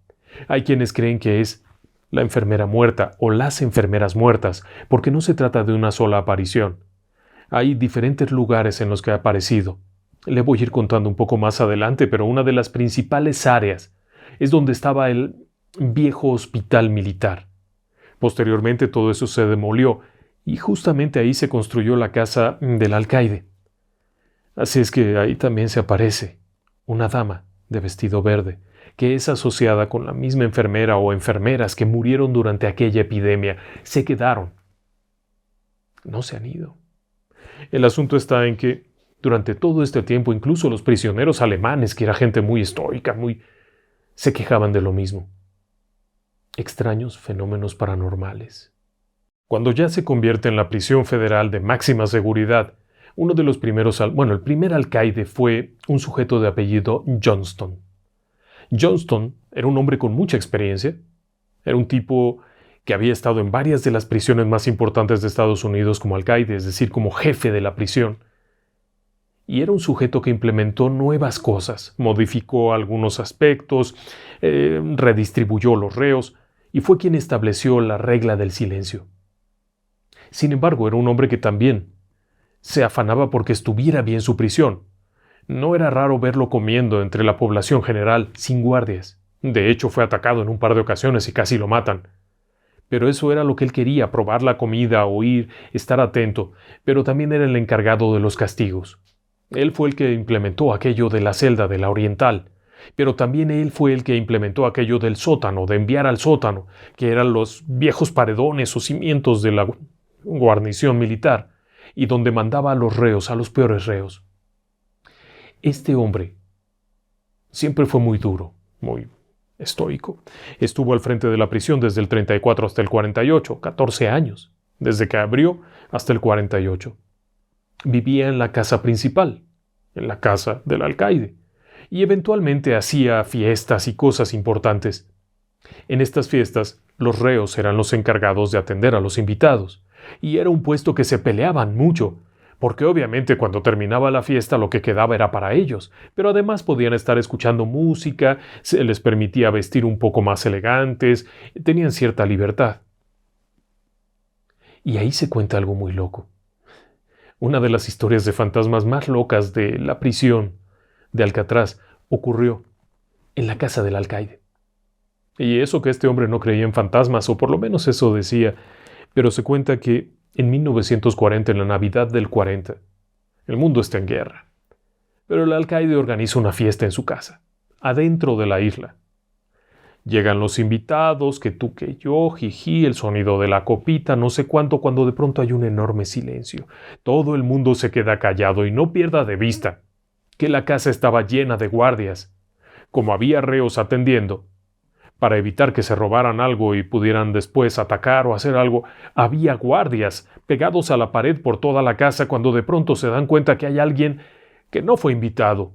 Hay quienes creen que es la enfermera muerta o las enfermeras muertas, porque no se trata de una sola aparición. Hay diferentes lugares en los que ha aparecido. Le voy a ir contando un poco más adelante, pero una de las principales áreas es donde estaba el viejo hospital militar. Posteriormente todo eso se demolió y justamente ahí se construyó la casa del alcaide. Así es que ahí también se aparece una dama de vestido verde, que es asociada con la misma enfermera o enfermeras que murieron durante aquella epidemia. Se quedaron. No se han ido. El asunto está en que durante todo este tiempo incluso los prisioneros alemanes, que era gente muy estoica, se quejaban de lo mismo. Extraños fenómenos paranormales. Cuando ya se convierte en la prisión federal de máxima seguridad, uno de los primeros, el primer alcaide fue un sujeto de apellido Johnston. Johnston era un hombre con mucha experiencia. Era un tipo que había estado en varias de las prisiones más importantes de Estados Unidos como alcaide, es decir, como jefe de la prisión. Y era un sujeto que implementó nuevas cosas, modificó algunos aspectos, redistribuyó los reos y fue quien estableció la regla del silencio. Sin embargo, era un hombre que también se afanaba porque estuviera bien su prisión. No era raro verlo comiendo entre la población general sin guardias. De hecho, fue atacado en un par de ocasiones y casi lo matan. Pero eso era lo que él quería, probar la comida, oír, estar atento, pero también era el encargado de los castigos. Él fue el que implementó aquello de la celda de la Oriental, pero también él fue el que implementó aquello del sótano, de enviar al sótano, que eran los viejos paredones o cimientos de la guarnición militar, y donde mandaba a los reos, a los peores reos. Este hombre siempre fue muy duro, muy estoico. Estuvo al frente de la prisión desde el 34 hasta el 48, 14 años, desde que abrió hasta el 48. Vivía en la casa principal, en la casa del alcaide, y eventualmente hacía fiestas y cosas importantes. En estas fiestas, los reos eran los encargados de atender a los invitados, y era un puesto que se peleaban mucho, porque obviamente cuando terminaba la fiesta lo que quedaba era para ellos, pero además podían estar escuchando música, se les permitía vestir un poco más elegantes, tenían cierta libertad. Y ahí se cuenta algo muy loco. Una de las historias de fantasmas más locas de la prisión de Alcatraz ocurrió en la casa del alcaide. Y eso que este hombre no creía en fantasmas, o por lo menos eso decía, pero se cuenta que en 1940, en la Navidad del 40, el mundo está en guerra. Pero el alcaide organiza una fiesta en su casa, adentro de la isla. Llegan los invitados, que tú, que yo, jiji, el sonido de la copita, no sé cuánto, cuando de pronto hay un enorme silencio. Todo el mundo se queda callado y no pierda de vista que la casa estaba llena de guardias. como había reos atendiendo, para evitar que se robaran algo y pudieran después atacar o hacer algo, había guardias pegados a la pared por toda la casa cuando de pronto se dan cuenta que hay alguien que no fue invitado.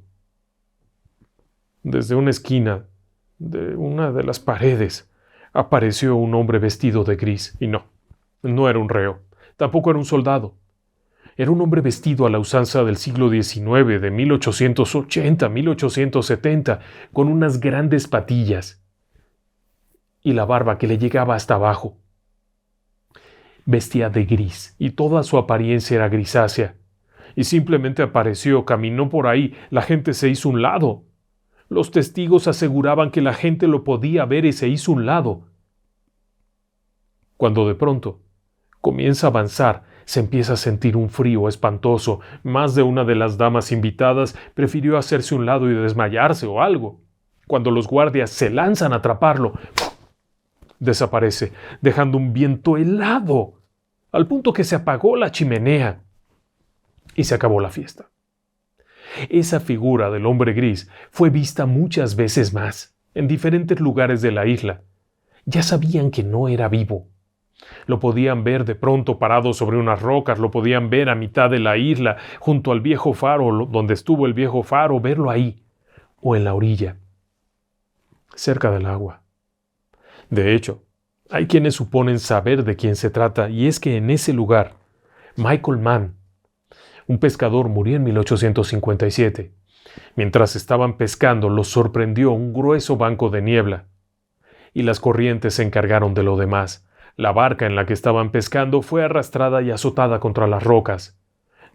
Desde una esquina de una de las paredes apareció un hombre vestido de gris, y no era un reo, tampoco era un soldado. Era un hombre vestido a la usanza del siglo XIX, de 1880, 1870, con unas grandes patillas y la barba que le llegaba hasta abajo. Vestía de gris y toda su apariencia era grisácea. Y simplemente apareció, caminó por ahí, la gente se hizo un lado. Los testigos aseguraban que la gente lo podía ver y se hizo un lado. Cuando de pronto comienza a avanzar, se empieza a sentir un frío espantoso. Más de una de las damas invitadas prefirió hacerse un lado y desmayarse o algo. Cuando los guardias se lanzan a atraparlo, desaparece, dejando un viento helado, al punto que se apagó la chimenea y se acabó la fiesta. Esa figura del hombre gris fue vista muchas veces más, en diferentes lugares de la isla. Ya sabían que no era vivo. Lo podían ver de pronto parado sobre unas rocas, lo podían ver a mitad de la isla, junto al viejo faro, donde estuvo el viejo faro, verlo ahí, o en la orilla, cerca del agua. De hecho, hay quienes suponen saber de quién se trata, y es que en ese lugar, Michael Mann, un pescador, murió en 1857. Mientras estaban pescando, los sorprendió un grueso banco de niebla, y las corrientes se encargaron de lo demás. La barca en la que estaban pescando fue arrastrada y azotada contra las rocas.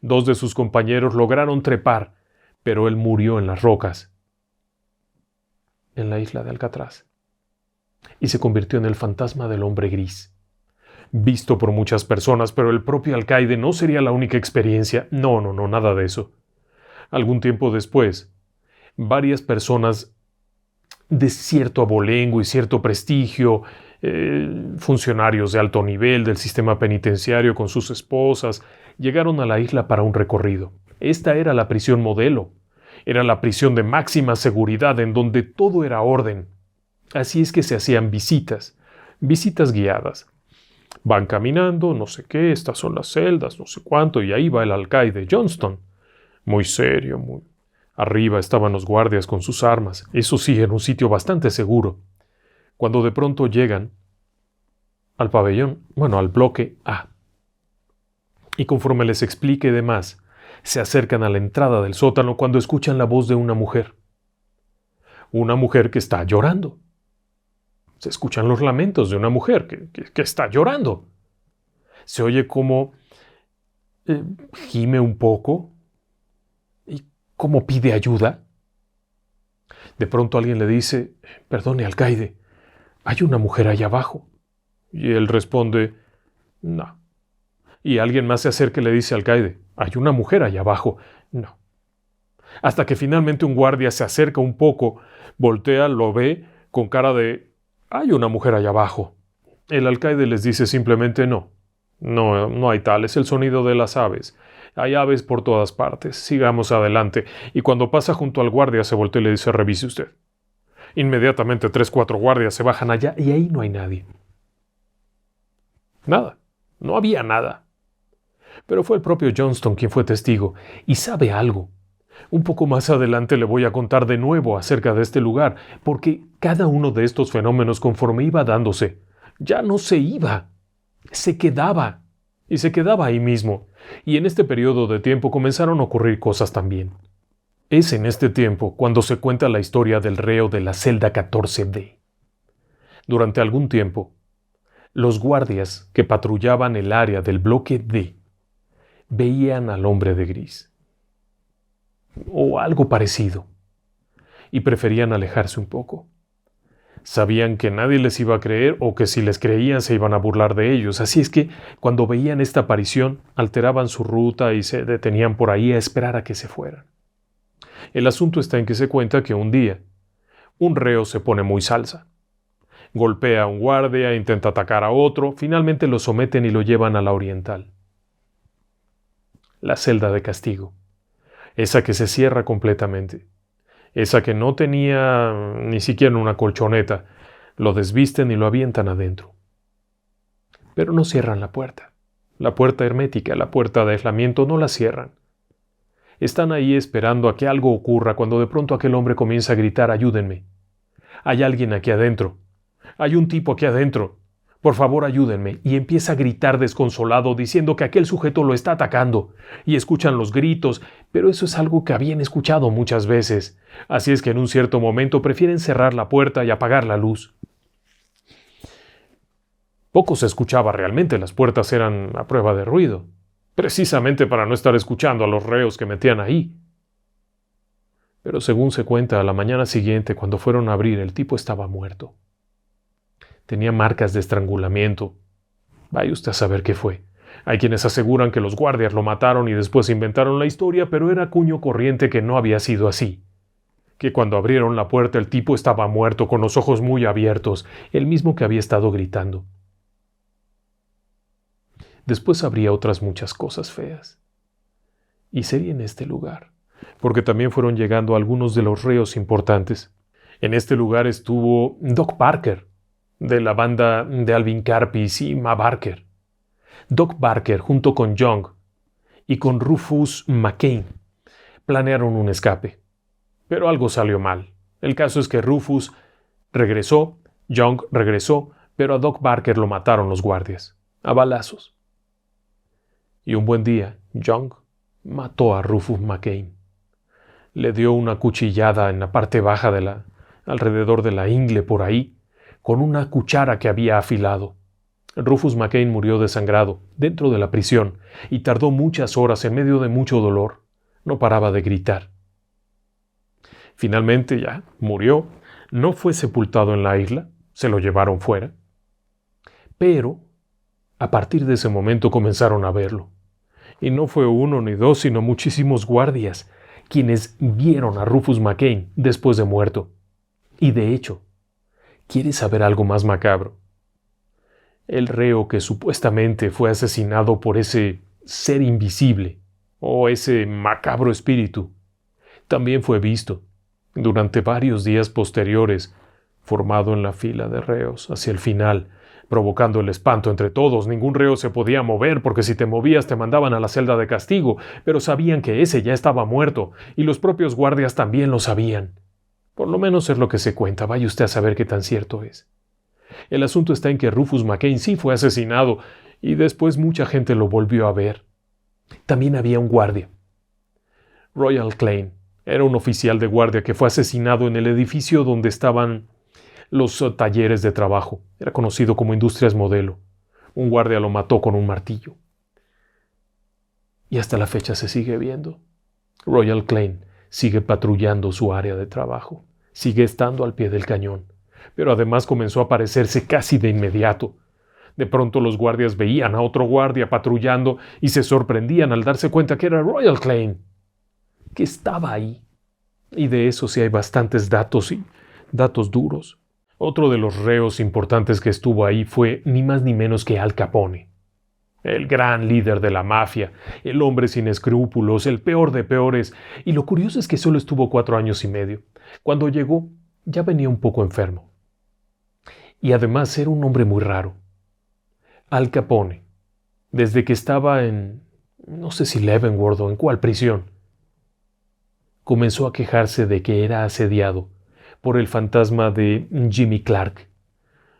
2 de sus compañeros lograron trepar, pero él murió en las rocas, en la isla de Alcatraz, y se convirtió en el fantasma del hombre gris. Visto por muchas personas, pero el propio alcaide no sería la única experiencia. No, nada de eso. Algún tiempo después, varias personas de cierto abolengo y cierto prestigio, funcionarios de alto nivel del sistema penitenciario con sus esposas, llegaron a la isla para un recorrido. Esta era la prisión modelo. Era la prisión de máxima seguridad en donde todo era orden. Así es que se hacían visitas guiadas. Van caminando, no sé qué, estas son las celdas, no sé cuánto, y ahí va el alcaide Johnston. Muy serio, muy... Arriba estaban los guardias con sus armas, eso sí, en un sitio bastante seguro. Cuando de pronto llegan al pabellón, al bloque A. Y conforme les explique demás, se acercan a la entrada del sótano cuando escuchan la voz de una mujer. Una mujer que está llorando. Se escuchan los lamentos de una mujer que está llorando. Se oye como gime un poco y como pide ayuda. De pronto alguien le dice: «Perdone, alcaide, hay una mujer allá abajo». Y él responde: «No». Y alguien más se acerca y le dice al alcaide: «Hay una mujer allá abajo». «No». Hasta que finalmente un guardia se acerca un poco, voltea, lo ve con cara de: «Hay una mujer allá abajo». El alcaide les dice simplemente: no hay tal, es el sonido de las aves. Hay aves por todas partes, sigamos adelante». Y cuando pasa junto al guardia se voltea y le dice: «Revise usted». Inmediatamente 3-4 guardias se bajan allá y ahí no hay nadie. Nada, no había nada. Pero fue el propio Johnston quien fue testigo y sabe algo. Un poco más adelante le voy a contar de nuevo acerca de este lugar, porque cada uno de estos fenómenos, conforme iba dándose, ya no se iba, se quedaba, y se quedaba ahí mismo. Y en este periodo de tiempo comenzaron a ocurrir cosas también. Es en este tiempo cuando se cuenta la historia del reo de la celda 14D. Durante algún tiempo, los guardias que patrullaban el área del bloque D veían al hombre de gris, o algo parecido, y preferían alejarse un poco. Sabían que nadie les iba a creer o que si les creían se iban a burlar de ellos, así es que cuando veían esta aparición alteraban su ruta y se detenían por ahí a esperar a que se fueran. El asunto está en que se cuenta que un día un reo se pone muy salsa. Golpea a un guardia, intenta atacar a otro, finalmente lo someten y lo llevan a la oriental. La celda de castigo, esa que se cierra completamente. esa que no tenía ni siquiera una colchoneta. Lo desvisten y lo avientan adentro. Pero no cierran la puerta. La puerta hermética, la puerta de aislamiento, no la cierran. Están ahí esperando a que algo ocurra cuando de pronto aquel hombre comienza a gritar: «Ayúdenme. Hay alguien aquí adentro. Hay un tipo aquí adentro. Por favor, ayúdenme». Y empieza a gritar desconsolado diciendo que aquel sujeto lo está atacando. Y escuchan los gritos, pero eso es algo que habían escuchado muchas veces. Así es que en un cierto momento prefieren cerrar la puerta y apagar la luz. Poco se escuchaba realmente, las puertas eran a prueba de ruido, precisamente para no estar escuchando a los reos que metían ahí. Pero según se cuenta, a la mañana siguiente, cuando fueron a abrir, el tipo estaba muerto. Tenía marcas de estrangulamiento. Vaya usted a saber qué fue. Hay quienes aseguran que los guardias lo mataron y después inventaron la historia, pero era cuño corriente que no había sido así. Que cuando abrieron la puerta el tipo estaba muerto, con los ojos muy abiertos, el mismo que había estado gritando. Después habría otras muchas cosas feas. Y sería en este lugar, porque también fueron llegando algunos de los reos importantes. En este lugar estuvo Doc Barker, de la banda de Alvin Karpis y Ma Barker. Doc Barker, junto con Young y con Rufus McCain, planearon un escape. Pero algo salió mal. El caso es que Rufus regresó, Young regresó, pero a Doc Barker lo mataron los guardias, a balazos. Y un buen día, Young mató a Rufus McCain. Le dio una cuchillada en la parte baja alrededor de la ingle por ahí, con una cuchara que había afilado. Rufus McCain murió desangrado dentro de la prisión y tardó muchas horas en medio de mucho dolor. No paraba de gritar. Finalmente ya murió. No fue sepultado en la isla, se lo llevaron fuera. Pero a partir de ese momento comenzaron a verlo. Y no fue uno ni dos, sino muchísimos guardias, quienes vieron a Rufus McCain después de muerto. Y de hecho, ¿quieres saber algo más macabro? El reo que supuestamente fue asesinado por ese ser invisible, o ese macabro espíritu, también fue visto, durante varios días posteriores, formado en la fila de reos hacia el final, provocando el espanto entre todos. Ningún reo se podía mover porque si te movías te mandaban a la celda de castigo, pero sabían que ese ya estaba muerto, y los propios guardias también lo sabían. Por lo menos es lo que se cuenta, vaya usted a saber qué tan cierto es. El asunto está en que Rufus McCain sí fue asesinado, y después mucha gente lo volvió a ver. También había un guardia. Royal Klein era un oficial de guardia que fue asesinado en el edificio donde estaban los talleres de trabajo. Era conocido como Industrias Modelo. Un guardia lo mató con un martillo. Y hasta la fecha se sigue viendo. Royal Klein sigue patrullando su área de trabajo. Sigue estando al pie del cañón. Pero además comenzó a aparecerse casi de inmediato. De pronto los guardias veían a otro guardia patrullando y se sorprendían al darse cuenta que era Royal Klein, que estaba ahí. Y de eso sí hay bastantes datos y datos duros. Otro de los reos importantes que estuvo ahí fue ni más ni menos que Al Capone. El gran líder de la mafia, el hombre sin escrúpulos, el peor de peores. Y lo curioso es que solo estuvo 4 años y medio. Cuando llegó, ya venía un poco enfermo. Y además era un hombre muy raro. Al Capone, desde que estaba en, no sé si Leavenworth o en cuál prisión, comenzó a quejarse de que era asediado por el fantasma de Jimmy Clark,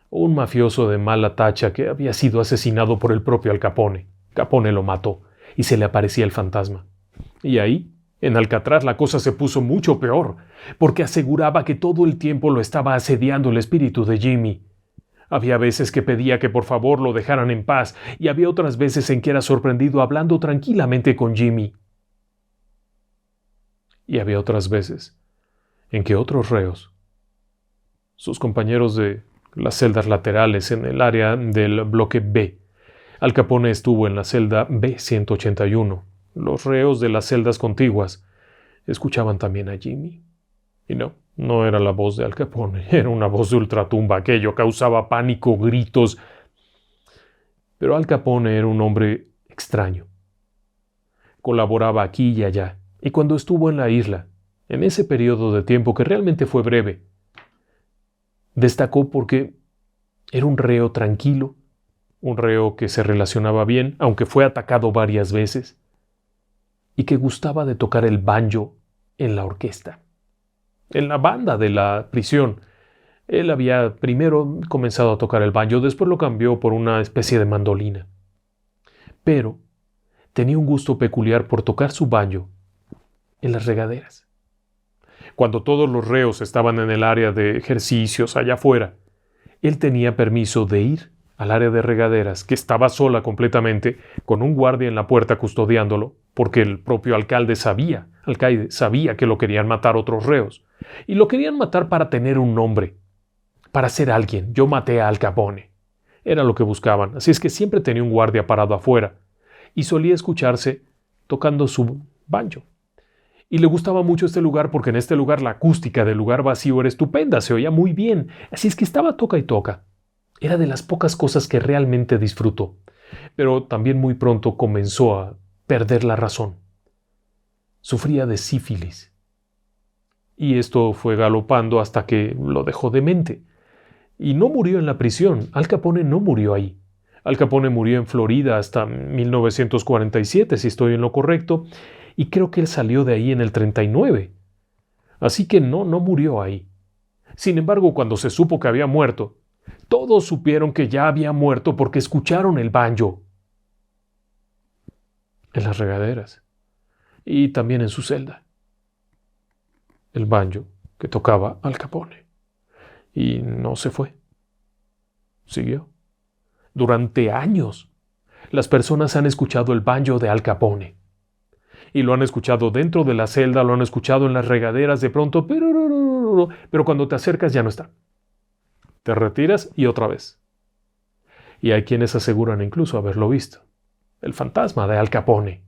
un mafioso de mala tacha que había sido asesinado por el propio Al Capone. Capone lo mató y se le aparecía el fantasma. Y ahí, en Alcatraz, la cosa se puso mucho peor, porque aseguraba que todo el tiempo lo estaba asediando el espíritu de Jimmy. Había veces que pedía que por favor lo dejaran en paz, y había otras veces en que era sorprendido hablando tranquilamente con Jimmy. Y había otras veces en que otros reos, sus compañeros de las celdas laterales en el área del bloque B, Al Capone estuvo en la celda B-181. Los reos de las celdas contiguas escuchaban también a Jimmy. Y no era la voz de Al Capone, era una voz de ultratumba. Aquello causaba pánico, gritos. Pero Al Capone era un hombre extraño. Colaboraba aquí y allá, y cuando estuvo en la isla, en ese periodo de tiempo que realmente fue breve, destacó porque era un reo tranquilo, un reo que se relacionaba bien, aunque fue atacado varias veces, y que gustaba de tocar el banjo en la orquesta, en la banda de la prisión. Él había primero comenzado a tocar el banjo, después lo cambió por una especie de mandolina. Pero tenía un gusto peculiar por tocar su banjo en las regaderas. Cuando todos los reos estaban en el área de ejercicios allá afuera, él tenía permiso de ir al área de regaderas, que estaba sola completamente, con un guardia en la puerta custodiándolo, porque el propio alcaide sabía que lo querían matar otros reos. Y lo querían matar para tener un nombre, para ser alguien. Yo maté a Al Capone. Era lo que buscaban, así es que siempre tenía un guardia parado afuera, y solía escucharse tocando su banjo. Y le gustaba mucho este lugar porque en este lugar la acústica del lugar vacío era estupenda, se oía muy bien, así es que estaba toca y toca. Era de las pocas cosas que realmente disfrutó, pero también muy pronto comenzó a perder la razón. Sufría de sífilis. Y esto fue galopando hasta que lo dejó demente. Y no murió en la prisión. Al Capone no murió ahí. Al Capone murió en Florida hasta 1947, si estoy en lo correcto, y creo que él salió de ahí en el 39. Así que no murió ahí. Sin embargo, cuando se supo que había muerto, todos supieron que ya había muerto porque escucharon el banjo en las regaderas y también en su celda. El banjo que tocaba Al Capone. Y no se fue. Siguió. Durante años, las personas han escuchado el banjo de Al Capone. Y lo han escuchado dentro de la celda, lo han escuchado en las regaderas de pronto, pero cuando te acercas ya no está. Te retiras y otra vez. Y hay quienes aseguran incluso haberlo visto. El fantasma de Al Capone.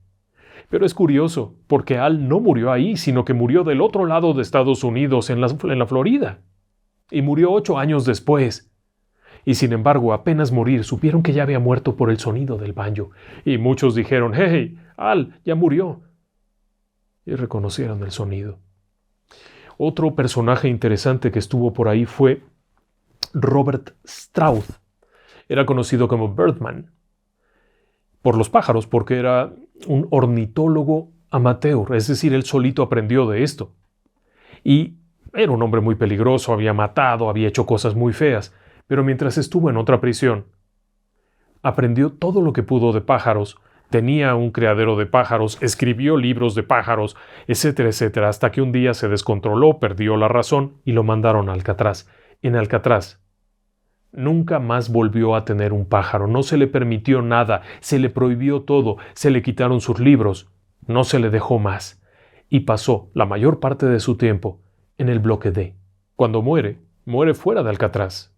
Pero es curioso, porque Al no murió ahí, sino que murió del otro lado de Estados Unidos, en la Florida. Y murió 8 años después. Y sin embargo, apenas morir, supieron que ya había muerto por el sonido del banjo. Y muchos dijeron, hey, Al, ya murió. Y reconocieron el sonido. Otro personaje interesante que estuvo por ahí fue Robert Strauss. Era conocido como Birdman por los pájaros, porque era un ornitólogo amateur, es decir, él solito aprendió de esto. Y era un hombre muy peligroso, había matado, había hecho cosas muy feas, pero mientras estuvo en otra prisión, aprendió todo lo que pudo de pájaros, tenía un criadero de pájaros, escribió libros de pájaros, etcétera, etcétera, hasta que un día se descontroló, perdió la razón y lo mandaron a Alcatraz. En Alcatraz nunca más volvió a tener un pájaro, no se le permitió nada, se le prohibió todo, se le quitaron sus libros, no se le dejó más, y pasó la mayor parte de su tiempo en el bloque D. Cuando muere fuera de Alcatraz.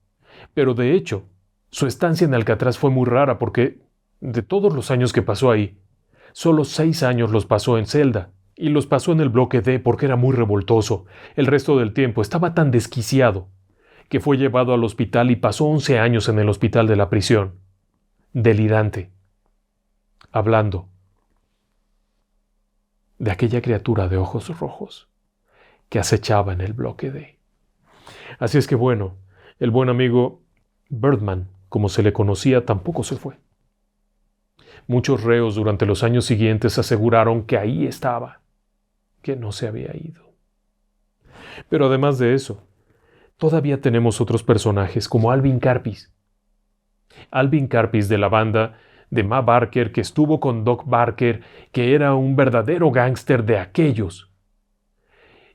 Pero de hecho, su estancia en Alcatraz fue muy rara porque, de todos los años que pasó ahí, solo 6 años los pasó en celda, y los pasó en el bloque D porque era muy revoltoso. El resto del tiempo estaba tan desquiciado que fue llevado al hospital y pasó 11 años en el hospital de la prisión, delirante, hablando de aquella criatura de ojos rojos que acechaba en el bloque D. Así es que bueno, el buen amigo Birdman, como se le conocía, tampoco se fue. Muchos reos durante los años siguientes aseguraron que ahí estaba, que no se había ido. Pero además de eso, todavía tenemos otros personajes como Alvin Karpis. Alvin Karpis de la banda de Ma Barker, que estuvo con Doc Barker, que era un verdadero gángster de aquellos.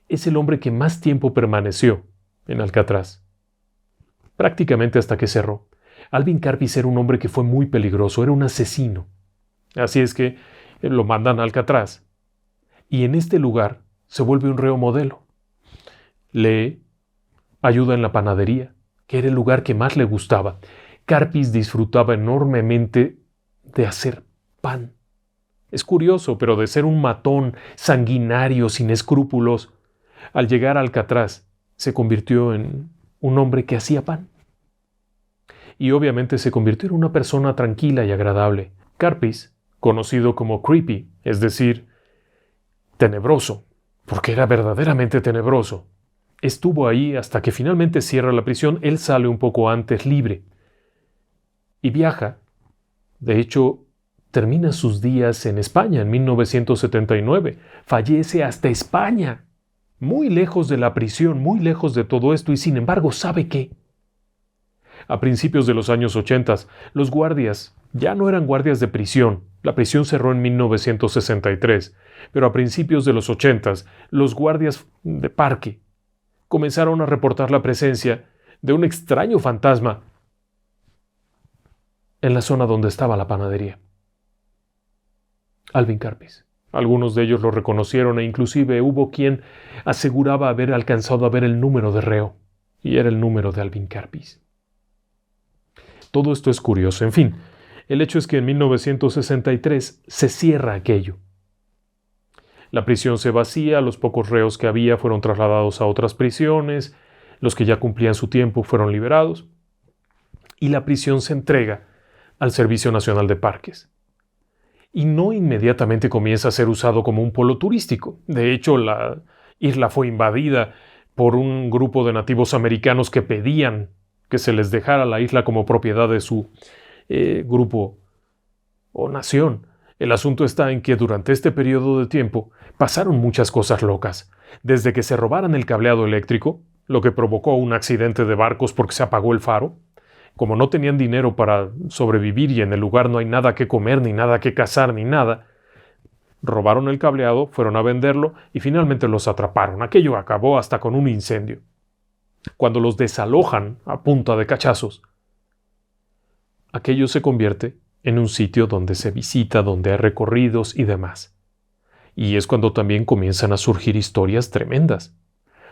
Es el hombre que más tiempo permaneció en Alcatraz, prácticamente hasta que cerró. Alvin Karpis era un hombre que fue muy peligroso, era un asesino. Así es que lo mandan a Alcatraz. Y en este lugar se vuelve un reo modelo. Lee, ayuda en la panadería, que era el lugar que más le gustaba. Karpis disfrutaba enormemente de hacer pan. Es curioso, pero de ser un matón, sanguinario, sin escrúpulos, al llegar a Alcatraz se convirtió en un hombre que hacía pan. Y obviamente se convirtió en una persona tranquila y agradable. Karpis, conocido como Creepy, es decir, tenebroso, porque era verdaderamente tenebroso. Estuvo ahí hasta que finalmente cierra la prisión. Él sale un poco antes libre y viaja. De hecho, termina sus días en España en 1979. Fallece hasta España, muy lejos de la prisión, muy lejos de todo esto, y sin embargo, ¿sabe qué? A principios de los años 80, los guardias ya no eran guardias de prisión. La prisión cerró en 1963, pero a principios de los 80, los guardias de parque comenzaron a reportar la presencia de un extraño fantasma en la zona donde estaba la panadería. Alvin Karpis. Algunos de ellos lo reconocieron e inclusive hubo quien aseguraba haber alcanzado a ver el número de reo, y era el número de Alvin Karpis. Todo esto es curioso. En fin, el hecho es que en 1963 se cierra aquello. La prisión se vacía, los pocos reos que había fueron trasladados a otras prisiones, los que ya cumplían su tiempo fueron liberados, y la prisión se entrega al Servicio Nacional de Parques. Y no inmediatamente comienza a ser usado como un polo turístico. De hecho, la isla fue invadida por un grupo de nativos americanos que pedían que se les dejara la isla como propiedad de su grupo o nación. El asunto está en que durante este periodo de tiempo pasaron muchas cosas locas. Desde que se robaran el cableado eléctrico, lo que provocó un accidente de barcos porque se apagó el faro. Como no tenían dinero para sobrevivir y en el lugar no hay nada que comer, ni nada que cazar, ni nada, robaron el cableado, fueron a venderlo y finalmente los atraparon. Aquello acabó hasta con un incendio. Cuando los desalojan a punta de cachazos, aquello se convierte en un sitio donde se visita, donde hay recorridos y demás. Y es cuando también comienzan a surgir historias tremendas.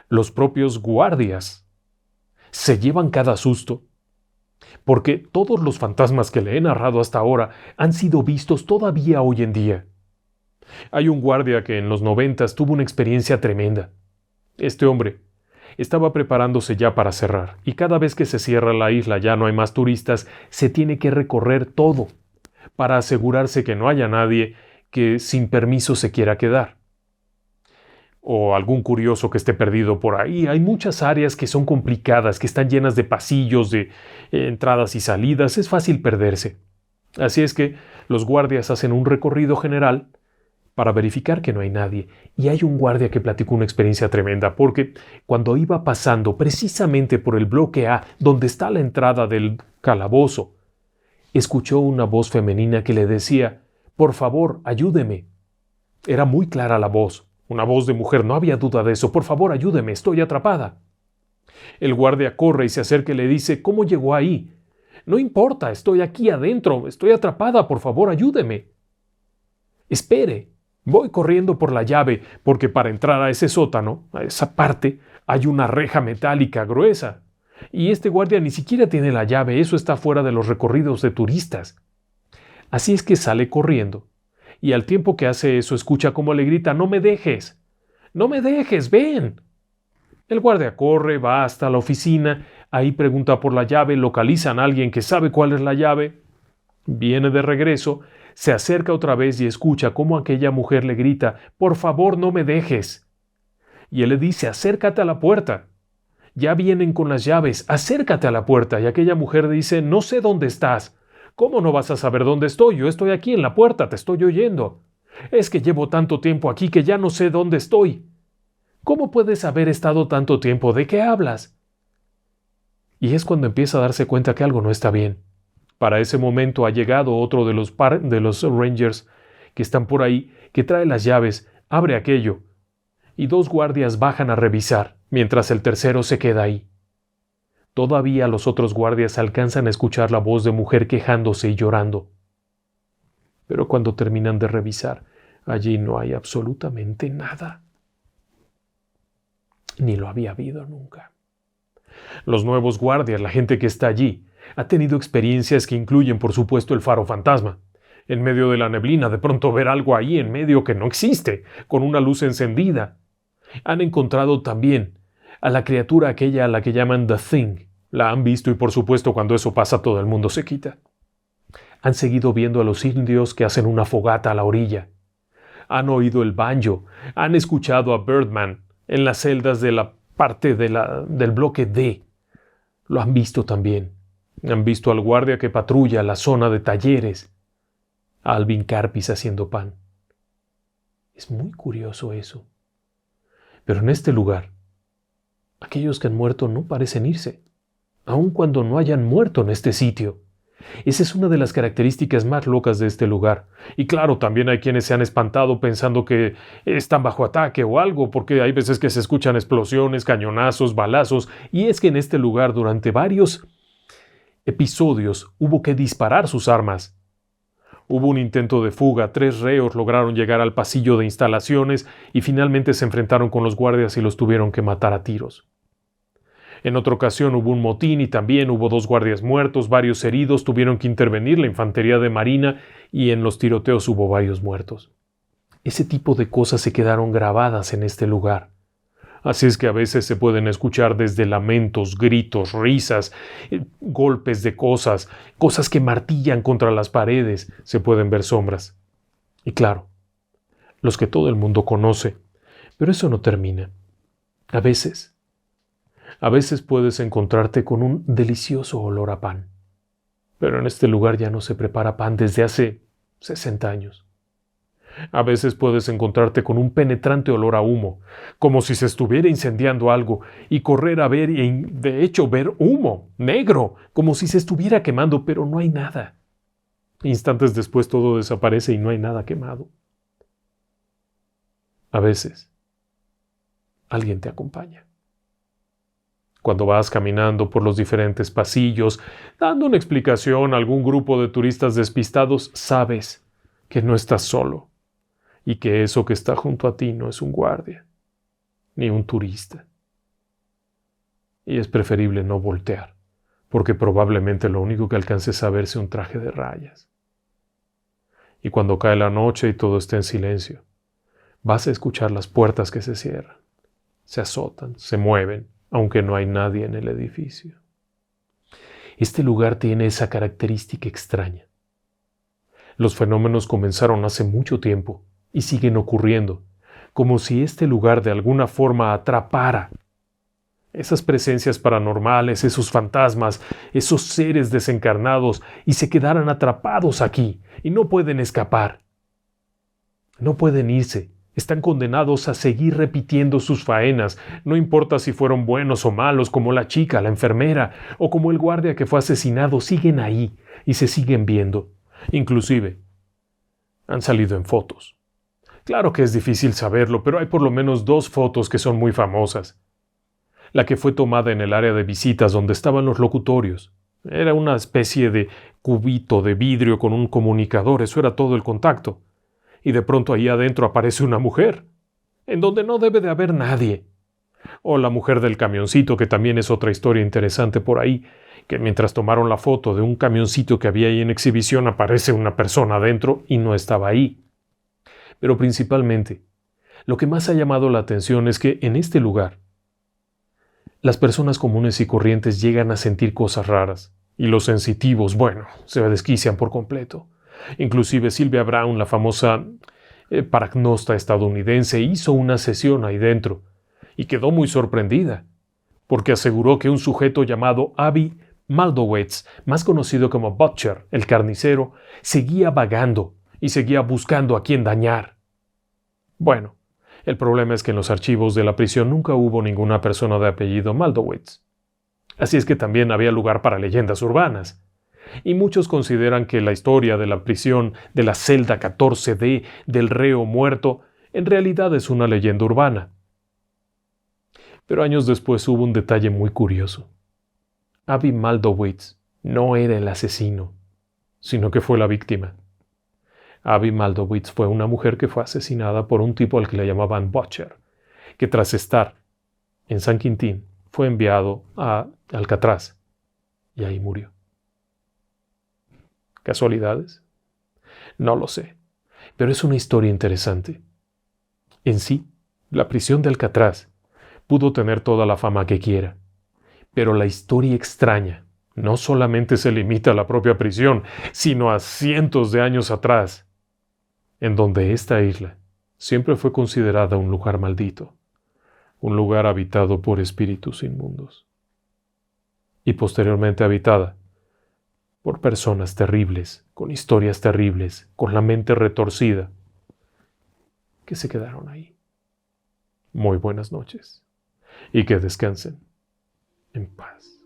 Los propios guardias se llevan cada susto, porque todos los fantasmas que le he narrado hasta ahora han sido vistos todavía hoy en día. Hay un guardia que en los 90 tuvo una experiencia tremenda. Este hombre estaba preparándose ya para cerrar, y cada vez que se cierra la isla, ya no hay más turistas, se tiene que recorrer todo para asegurarse que no haya nadie que sin permiso se quiera quedar. O algún curioso que esté perdido por ahí. Hay muchas áreas que son complicadas, que están llenas de pasillos, de entradas y salidas. Es fácil perderse. Así es que los guardias hacen un recorrido general para verificar que no hay nadie. Y hay un guardia que platicó una experiencia tremenda, porque cuando iba pasando precisamente por el bloque A, donde está la entrada del calabozo, escuchó una voz femenina que le decía: «Por favor, ayúdeme». Era muy clara la voz. Una voz de mujer, no había duda de eso. «Por favor, ayúdeme, estoy atrapada». El guardia corre y se acerca y le dice: «¿Cómo llegó ahí?». «No importa, estoy aquí adentro, estoy atrapada, por favor, ayúdeme». «Espere, voy corriendo por la llave, porque para entrar a ese sótano, a esa parte, hay una reja metálica gruesa. Y este guardia ni siquiera tiene la llave, eso está fuera de los recorridos de turistas». Así es que sale corriendo. Y al tiempo que hace eso, escucha cómo le grita: «¡No me dejes! ¡No me dejes! ¡Ven!». El guardia corre, va hasta la oficina, ahí pregunta por la llave, localizan a alguien que sabe cuál es la llave, viene de regreso, se acerca otra vez y escucha cómo aquella mujer le grita: «¡Por favor, no me dejes!». Y él le dice: «Acércate a la puerta. Ya vienen con las llaves, acércate a la puerta». Y aquella mujer dice: «No sé dónde estás». «¿Cómo no vas a saber dónde estoy? Yo estoy aquí en la puerta, te estoy oyendo. Es que llevo tanto tiempo aquí que ya no sé dónde estoy». «¿Cómo puedes haber estado tanto tiempo? ¿De qué hablas?». Y es cuando empieza a darse cuenta que algo no está bien. Para ese momento ha llegado otro de los Rangers que están por ahí, que trae las llaves, abre aquello, y 2 guardias bajan a revisar, mientras el tercero se queda ahí. Todavía los otros guardias alcanzan a escuchar la voz de mujer quejándose y llorando. Pero cuando terminan de revisar, allí no hay absolutamente nada. Ni lo había habido nunca. Los nuevos guardias, la gente que está allí, ha tenido experiencias que incluyen, por supuesto, el faro fantasma. En medio de la neblina, de pronto ver algo ahí en medio que no existe, con una luz encendida. Han encontrado también a la criatura aquella a la que llaman The Thing. La han visto y por supuesto cuando eso pasa todo el mundo se quita. Han seguido viendo a los indios que hacen una fogata a la orilla. han oído el banjo, han escuchado a Birdman en las celdas de la parte del bloque D. Lo han visto también. Han visto al guardia que patrulla la zona de talleres, a Alvin Karpis haciendo pan. Es muy curioso eso. Pero en este lugar, aquellos que han muerto no parecen irse, aun cuando no hayan muerto en este sitio. Esa es una de las características más locas de este lugar. Y claro, también hay quienes se han espantado pensando que están bajo ataque o algo, porque hay veces que se escuchan explosiones, cañonazos, balazos, y es que en este lugar durante varios episodios hubo que disparar sus armas. Hubo un intento de fuga, 3 reos lograron llegar al pasillo de instalaciones y finalmente se enfrentaron con los guardias y los tuvieron que matar a tiros. En otra ocasión hubo un motín y también hubo 2 guardias muertos, varios heridos, tuvieron que intervenir la infantería de marina y en los tiroteos hubo varios muertos. Ese tipo de cosas se quedaron grabadas en este lugar. Así es que a veces se pueden escuchar desde lamentos, gritos, risas, golpes de cosas que martillan contra las paredes, se pueden ver sombras. Y claro, los que todo el mundo conoce, pero eso no termina. A veces puedes encontrarte con un delicioso olor a pan. Pero en este lugar ya no se prepara pan desde hace 60 años. A veces puedes encontrarte con un penetrante olor a humo, como si se estuviera incendiando algo, y correr a ver y de hecho ver humo, negro, como si se estuviera quemando, pero no hay nada. Instantes después todo desaparece y no hay nada quemado. A veces, alguien te acompaña. Cuando vas caminando por los diferentes pasillos, dando una explicación a algún grupo de turistas despistados, sabes que no estás solo y que eso que está junto a ti no es un guardia, ni un turista. Y es preferible no voltear, porque probablemente lo único que alcances a ver sea un traje de rayas. Y cuando cae la noche y todo está en silencio, vas a escuchar las puertas que se cierran, se azotan, se mueven, aunque no hay nadie en el edificio. Este lugar tiene esa característica extraña. Los fenómenos comenzaron hace mucho tiempo y siguen ocurriendo, como si este lugar de alguna forma atrapara esas presencias paranormales, esos fantasmas, esos seres desencarnados y se quedaran atrapados aquí y no pueden escapar. No pueden irse. Están condenados a seguir repitiendo sus faenas, no importa si fueron buenos o malos, como la chica, la enfermera, o como el guardia que fue asesinado, siguen ahí y se siguen viendo. Inclusive, han salido en fotos. Claro que es difícil saberlo, pero hay por lo menos 2 fotos que son muy famosas. La que fue tomada en el área de visitas donde estaban los locutorios. Era una especie de cubito de vidrio con un comunicador, eso era todo el contacto. Y de pronto ahí adentro aparece una mujer, en donde no debe de haber nadie. O la mujer del camioncito, que también es otra historia interesante por ahí, que mientras tomaron la foto de un camioncito que había ahí en exhibición, aparece una persona adentro y no estaba ahí. Pero principalmente, lo que más ha llamado la atención es que en este lugar, las personas comunes y corrientes llegan a sentir cosas raras, y los sensitivos, bueno, se desquician por completo. Inclusive Sylvia Browne, la famosa paragnosta estadounidense, hizo una sesión ahí dentro y quedó muy sorprendida, porque aseguró que un sujeto llamado Avi Maldowitz, más conocido como Butcher, el carnicero, seguía vagando y seguía buscando a quien dañar. Bueno, el problema es que en los archivos de la prisión nunca hubo ninguna persona de apellido Maldowitz. Así es que también había lugar para leyendas urbanas. Y muchos consideran que la historia de la prisión de la celda 14D del reo muerto en realidad es una leyenda urbana. Pero años después hubo un detalle muy curioso. Avi Maldowitz no era el asesino, sino que fue la víctima. Avi Maldowitz fue una mujer que fue asesinada por un tipo al que le llamaban Butcher, que tras estar en San Quintín fue enviado a Alcatraz y ahí murió. ¿Casualidades? No lo sé, pero es una historia interesante. En sí, la prisión de Alcatraz pudo tener toda la fama que quiera, pero la historia extraña no solamente se limita a la propia prisión, sino a cientos de años atrás, en donde esta isla siempre fue considerada un lugar maldito, un lugar habitado por espíritus inmundos, y posteriormente habitada por personas terribles, con historias terribles, con la mente retorcida, que se quedaron ahí. Muy buenas noches, y que descansen en paz.